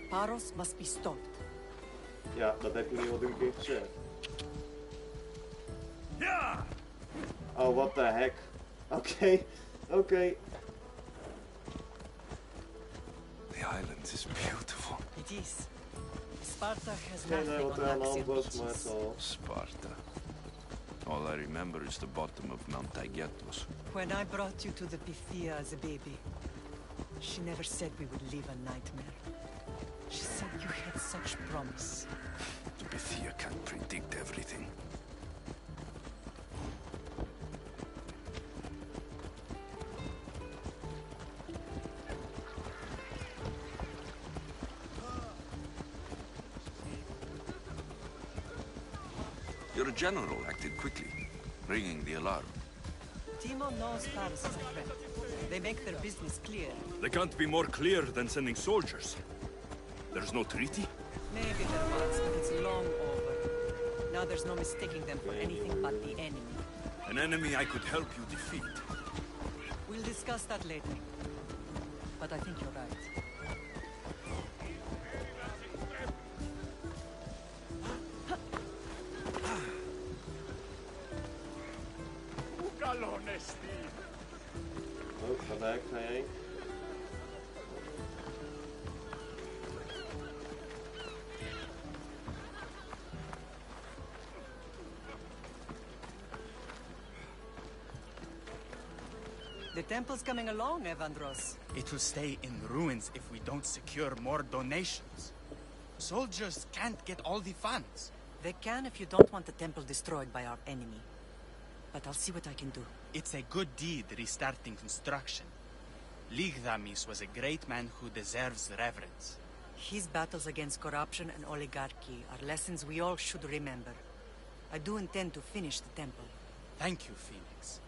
Paros must be stopped. Ja, dat heb je nu al 3 keer gezegd. Ja! Oh, what the heck. Oké, oké. The island is beautiful. It is. Sparta has Geen idee nothing wat er on aan de hand Naxian was, maar het beaches. is al... Sparta. All I remember is the bottom of Mount Taygetos. When I brought you to the Pythia as a baby, she never said we would live a nightmare. She said you had such promise. The Pythia can't predict everything. Your general acted quickly, ringing the alarm. Timo knows Paris is a threat. They make their business clear. They can't be more clear than sending soldiers. There's no treaty? Maybe there was, but it's long over. Now there's no mistaking them for anything but the enemy. An enemy I could help you defeat. We'll discuss that later. But I think you're right. Oh, ga weg, ga je heen. The temple's coming along, Evandros. It will stay in ruins if we don't secure more donations. Soldiers can't get all the funds. They can if you don't want the temple destroyed by our enemy. But I'll see what I can do. It's a good deed restarting construction. Ligdamis was a great man who deserves reverence. His battles against corruption and oligarchy are lessons we all should remember. I do intend to finish the temple. Thank you, Phoenix.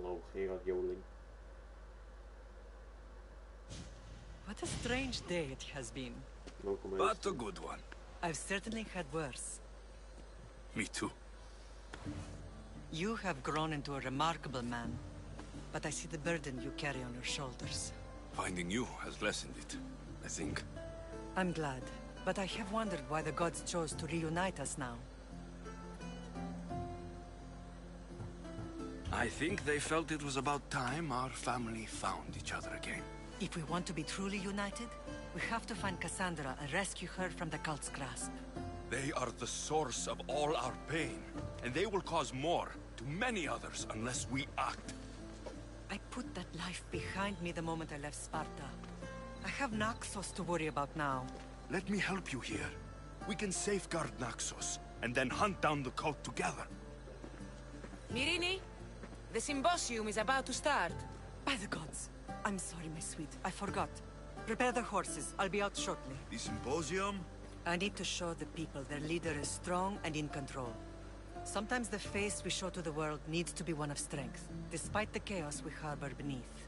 Hallo, Gerard Joling. What a strange day it has been. But a good one. I've certainly had worse. Me too. You have grown into a remarkable man, but I see the burden you carry on your shoulders. Finding you has lessened it, I think. I'm glad, but I have wondered why the gods chose to reunite us now. I think they felt it was about time our family found each other again. If we want to be truly united, we have to find Cassandra and rescue her from the cult's grasp. They are the source of all our pain, and they will cause more to many others unless we act. I put that life behind me the moment I left Sparta. I have Naxos to worry about now. Let me help you here. We can safeguard Naxos, and then hunt down the cult together. Myrrine, the symposium is about to start. By the gods. I'm sorry, my sweet. I forgot. Prepare the horses. I'll be out shortly. The symposium? I need to show the people their leader is strong and in control. Sometimes the face we show to the world needs to be one of strength, despite the chaos we harbor beneath.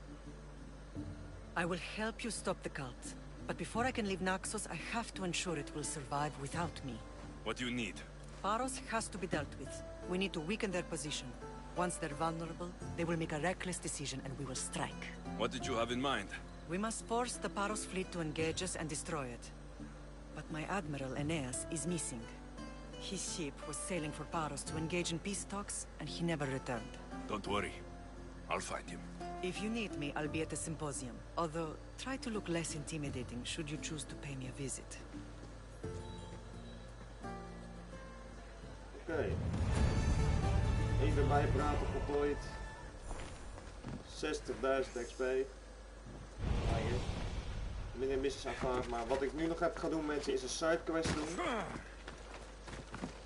I will help you stop the cult. But before I can leave Naxos, I have to ensure it will survive without me. What do you need? Paros has to be dealt with. We need to weaken their position. Once they're vulnerable, they will make a reckless decision and we will strike. What did you have in mind? We must force the Paros fleet to engage us and destroy it. But my admiral, Aeneas, is missing. His ship was sailing for Paros to engage in peace talks, and he never returned. Don't worry. I'll find him. If you need me, I'll be at the symposium. Although, try to look less intimidating should you choose to pay me a visit. Oké. Even bijpraten voltooid. 60.000 XP. Minder missies aanvaard, maar wat ik nu nog even ga doen, mensen, is een sidequest doen.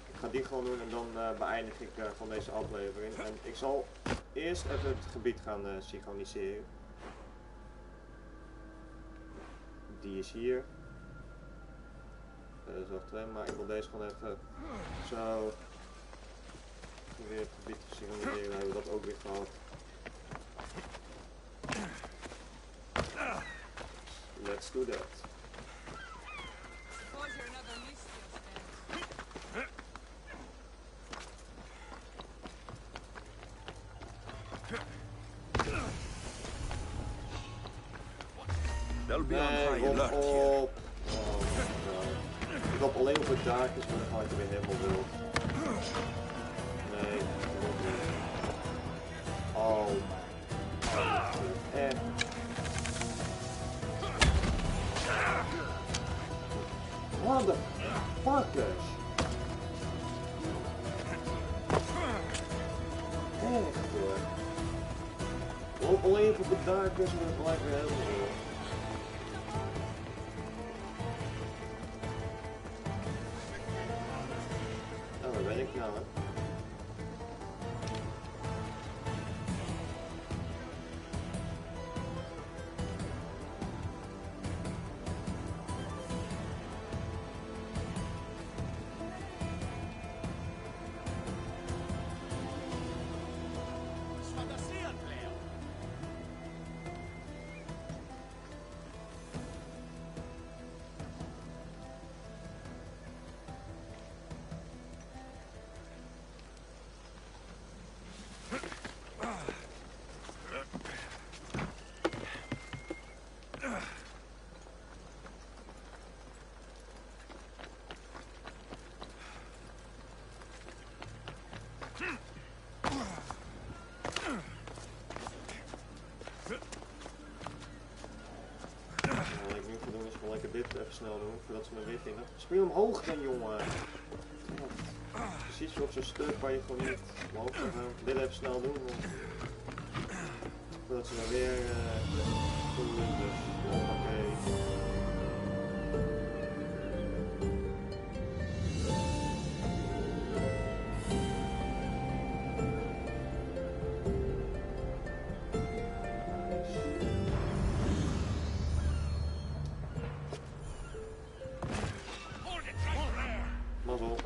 Ik ga die gewoon doen en dan beëindig ik van deze aflevering. En ik zal eerst even het gebied gaan synchroniseren. Die is hier. Dat is nog 2, maar ik wil deze gewoon even zo. Weer het gebied te synchroniseren, dan hebben we dat ook weer gehad. Let's do that. They'll be on high alert here. Ik hoop alleen op het daakjes, maar dan ga ik er weer helemaal wild. Nee, dat wordt niet. Oh. Echt. What the fuckers? Echt hoor. Ik hoop alleen op het daakjes, maar dan gelijk weer helemaal wild. snel, hè. Wat ik nu ga doen is gewoon lekker dit even snel doen voordat ze me weer gingen. Speel omhoog dan, jongen! Precies op zo'n stuk waar je gewoon niet omhoog kan gaan. Dit even snel doen voordat ze me weer doen. Dus hoppakee. Mazzel.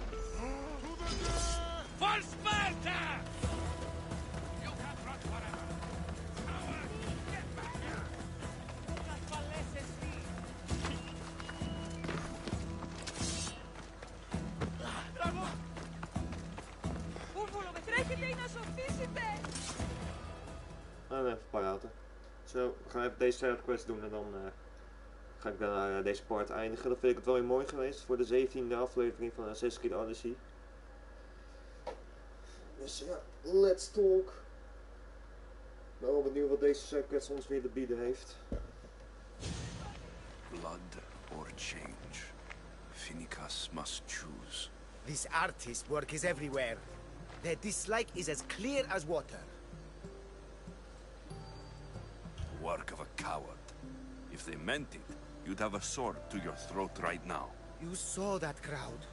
En even paraten. Zo, we gaan even deze side quest doen en dan ga ik dan deze part eindigen. Dan vind ik het wel weer mooi geweest voor de 17e aflevering van Assassin's Creed Odyssey. Dus ja, let's talk. Ik ben wel benieuwd wat deze side quest ons weer te bieden heeft. Blood or change. Finicus must choose. This artist's work is everywhere. Their dislike is as clear as water. Work of a coward. If they meant it, you'd have a sword to your throat right now. You saw that crowd.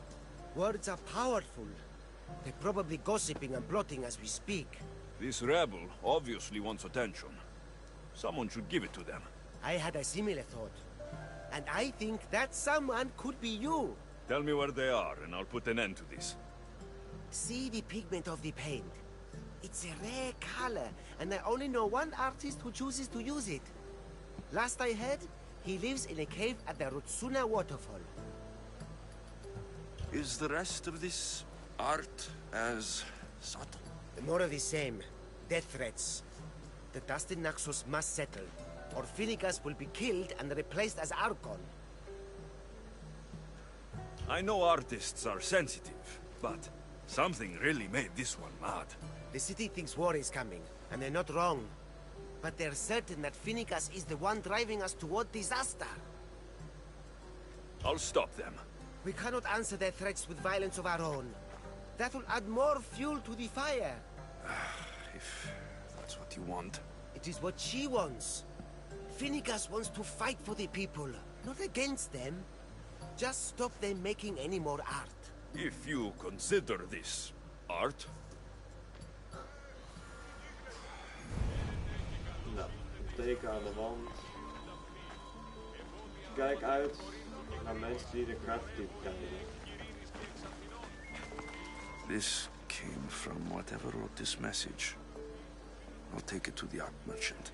Words are powerful. They're probably gossiping and plotting as we speak. This rebel obviously wants attention. Someone should give it to them. I had a similar thought. And I think that someone could be you. Tell me where they are, and I'll put an end to this. See the pigment of the paint. It's a rare color, and I only know one artist who chooses to use it. Last I heard, he lives in a cave at the Rutsuna waterfall. Is the rest of this art as subtle? More of the same. Death threats. The dust in Naxos must settle, or Finicus will be killed and replaced as Archon. I know artists are sensitive, but something really made this one mad. The city thinks war is coming, and they're not wrong. But they're certain that Finicus is the one driving us toward disaster. I'll stop them. We cannot answer their threats with violence of our own. That will add more fuel to the fire. If that's what you want. It is what she wants. Finicus wants to fight for the people, not against them. Just stop them making any more art. If you consider this art. Nou, teken aan de wand. Kijk uit naar mensen die de graffiti bekijken. This came from whatever wrote this message. I'll take it to the art merchant.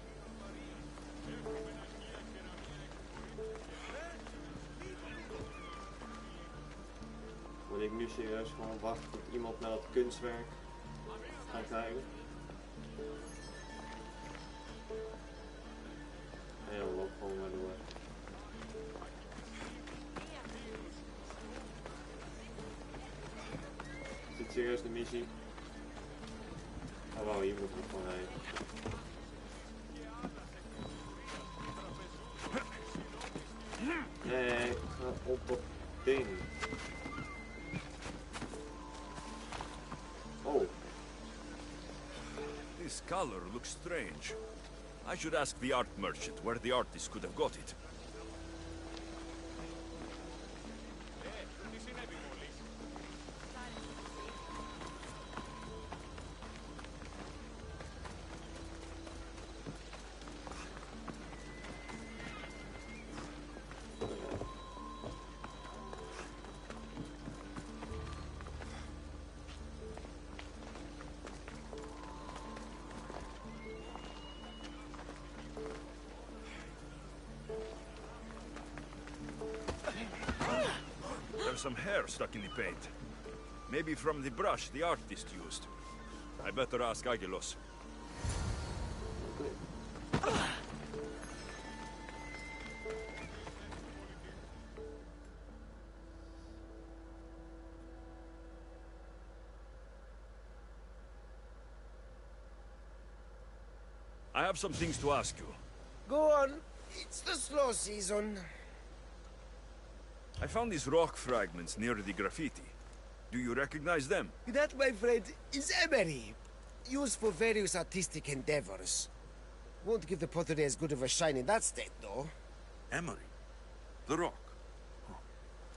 Moet ik nu serieus gewoon wachten tot iemand naar het kunstwerk gaat kijken? En ja, loop gewoon maar door. Is dit serieus de missie? Oh wow, hier moet ik gewoon heen. Nee, ga op dat ding. Oh. This color looks strange. I should ask the art merchant where the artist could have got it. some hair stuck in the paint. Maybe from the brush the artist used. I better ask Agilos. I have some things to ask you. Go on. It's the slow season. I found these rock fragments near the graffiti. Do you recognize them? That, my friend, is emery. Used for various artistic endeavors. Won't give the pottery as good of a shine in that state, though. Emery? The rock? Huh.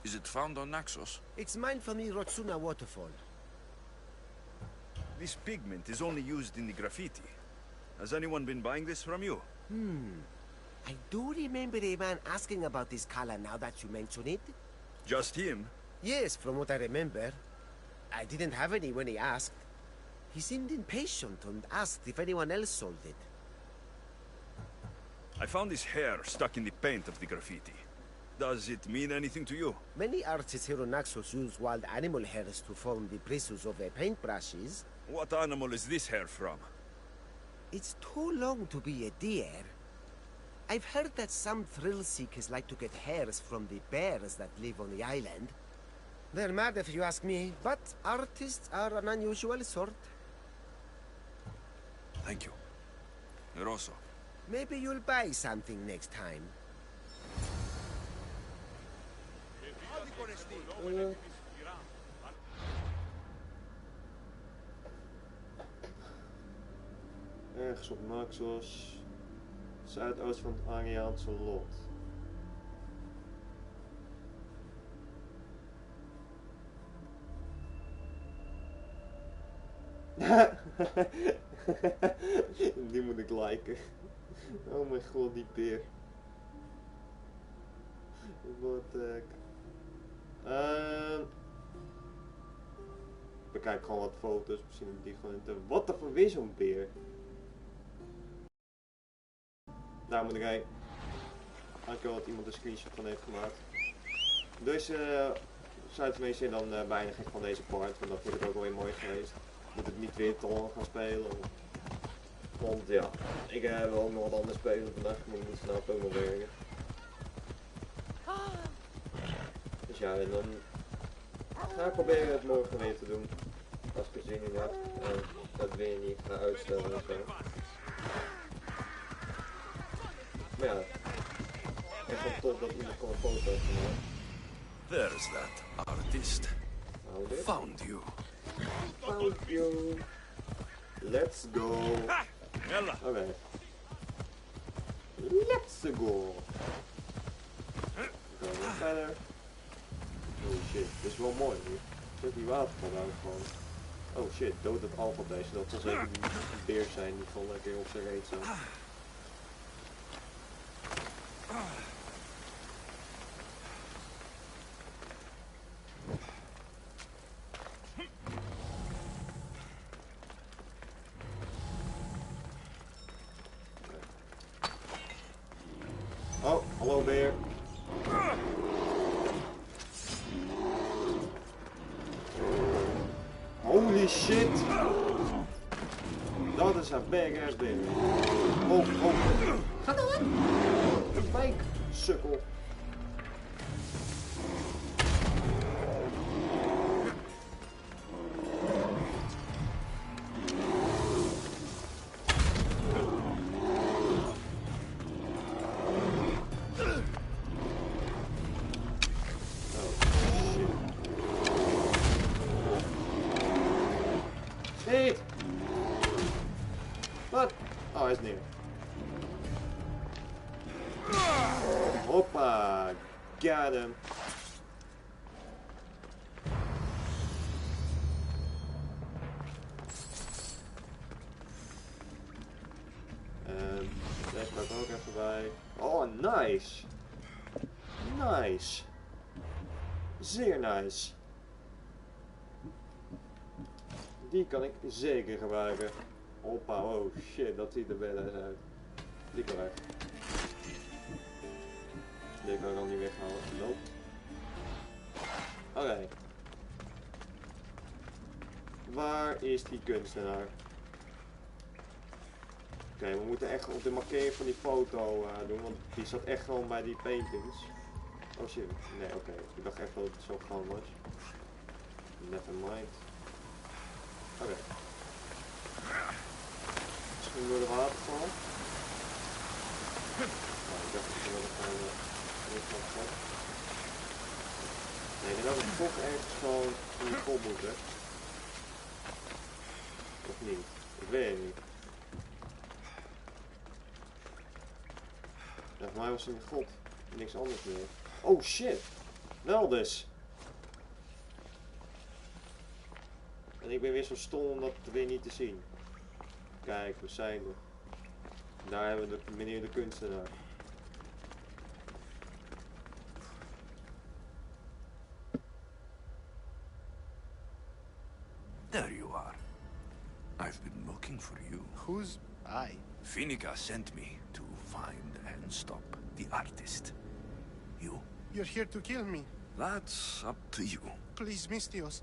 Is it found on Naxos? It's mined from the Rotsuna waterfall. This pigment is only used in the graffiti. Has anyone been buying this from you? I do remember a man asking about this color now that you mention it. Just him? Yes, from what I remember. I didn't have any when he asked. He seemed impatient and asked if anyone else sold it. I found this hair stuck in the paint of the graffiti. Does it mean anything to you? Many artists here on Naxos use wild animal hairs to form the bristles of their paintbrushes. What animal is this hair from? It's too long to be a deer. I've heard that some thrill seekers like to get hairs from the bears that live on the island. They're mad if you ask me, but artists are an unusual sort. Thank you. Rosso. Maybe you'll buy something next time. Ergens op Naxos, zuidoost van het Ariaanse lot. Die moet ik liken. Oh mijn god, die beer. Wat bekijk gewoon wat foto's, misschien die gewoon te... Wat er voor weer zo'n beer. Daar moet ik dankjewel dat iemand een screenshot van heeft gemaakt. Dus Zuid-Amerika dan beëindig ik van deze part, want dat vind ik ook wel weer mooi geweest. Moet het niet weer te lang gaan spelen. Want ja, ik wil ook nog wat anders spelen vandaag, maar ik moet vanavond ook nog werken. Dus ja, en dan ga ik proberen het morgen weer te doen. Als ik er zin in heb. En dat weer niet ga uitstellen en zo. Maar ja, echt wel tof dat iemand gewoon een foto heeft gemaakt. There's that artist. Found you. Found you. Let's go. Oké. Let's go. We gaan weer verder. Oh shit, dit is wel mooi nu. Zit die waterval daar gewoon. Oh shit, dood het alfabet. Dat zal zeker die beer zijn die gewoon lekker op zijn reet zat. Oh, hallo beer. Holy shit! Dat is een big ass beer. Oh, oh. Ga door! Mike, sukkel. Shit! Wat? Oh, hij is neer. Hoppa! Got him! Deze gaat ook even bij. Oh, nice! Nice! Zeer nice! Die kan ik zeker gebruiken. Hoppa, oh shit, dat ziet er badass uit. Die kan weg. Die kan ik al niet weghalen. Nope. Oké. Waar is die kunstenaar? Oké, we moeten echt op de markering van die foto doen, want die zat echt gewoon bij die paintings. Oh shit, nee oké. Ik dacht echt dat het zo gewoon was. Never mind. Oké. Misschien door de waterval. Nou, ik dacht dat ik wel een kleine nee, ik denk dat het toch ergens gewoon in de kop moet, hè? Of niet? Ik weet het niet. Ja, voor mij was het in God. Niks anders meer. Oh shit! Wel dus! En ik ben weer zo stom om dat weer niet te zien. Kijk, we zijn er. Daar hebben we de meneer de kunstenaar. There you are. I've been looking for you. Who's I? Vinica sent me to find and stop the artist. You? You're here to kill me. That's up to you. Please, Mistios.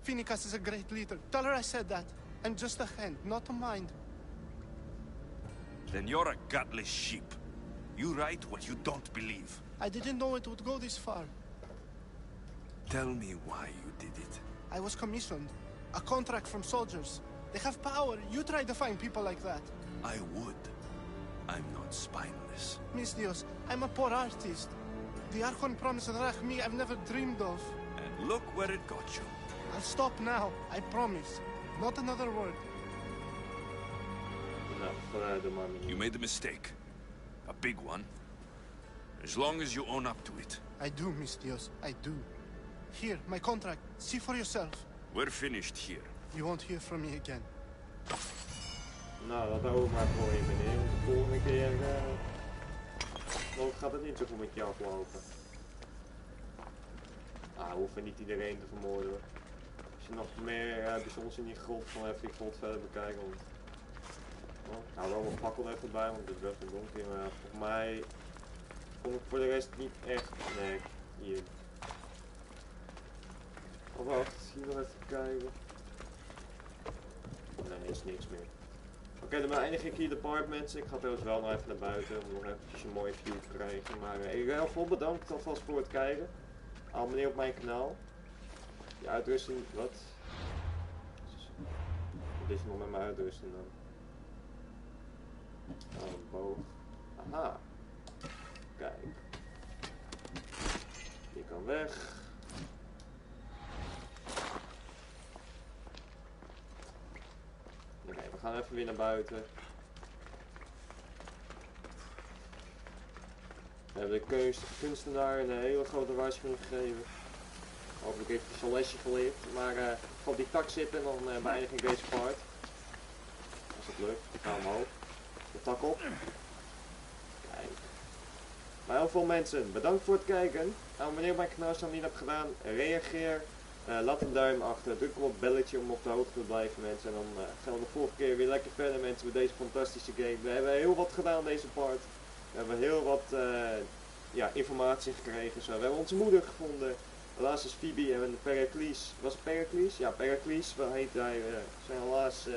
Finicas is a great leader. Tell her I said that. And just a hand, not a mind. Then you're a gutless sheep. You write what you don't believe. I didn't know it would go this far. Tell me why you did it. I was commissioned. A contract from soldiers. They have power. You try to find people like that. I would. I'm not spineless. Mistios, I'm a poor artist. The Archon promised Rach me I've never dreamed of. And look where it got you. I'll stop now. I promise. Not another word. You made a mistake. A big one. As long as you own up to it. I do, Mistios. I do. Here, my contract. See for yourself. We're finished here. You won't hear from me again. Nou, dat houden we maar voor je meneer. Want de volgende keer gaat het niet zo goed met je aflopen. Ah, we hoeven niet iedereen te vermoorden. Als je nog meer bijzonders in die grot, dan even die grot verder bekijken. Want, ik hou wel mijn fakkel even bij, want het is best wel donker. Maar volgens mij vond ik voor de rest niet echt. Nee, hier. Oh wacht, hier nog even kijken. Nee, is niks meer. Oké, dan eindig ik hier de part, mensen. Ik ga trouwens wel nog even naar buiten om nog eventjes een mooie view te krijgen. Maar ik wil heel veel bedankt alvast voor het kijken. Abonneer op mijn kanaal. Die uitrusting, wat? Dit is nog met mijn uitrusting dan. Oh, boog. Aha. Kijk. Die kan weg. Oké, we gaan even weer naar buiten. We hebben de kunstenaar een hele grote waarschuwing gegeven. Hopelijk heeft hij zijn lesje geleerd. Maar ik ga op die tak zitten en dan beëindig ik deze part. Als het lukt, ik ga omhoog. De tak op. Kijk. Maar heel veel mensen, bedankt voor het kijken. Abonneer op mijn kanaal als je dat niet hebt gedaan. Reageer. Laat een duim achter. Druk op het belletje om op de hoogte te blijven, mensen. En dan gaan we de volgende keer weer lekker verder, mensen, met deze fantastische game. We hebben heel wat gedaan deze part. We hebben heel wat informatie gekregen. Zo. We hebben onze moeder gevonden. Helaas is Phoebe en Pericles. Was het Pericles? Ja, Pericles. Wel heet hij. Zijn helaas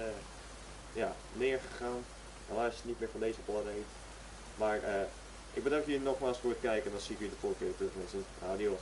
neergegaan. Helaas is het niet meer van deze planeet. Maar ik bedank jullie nogmaals voor het kijken. En dan zie ik jullie de volgende keer terug, mensen. Adios.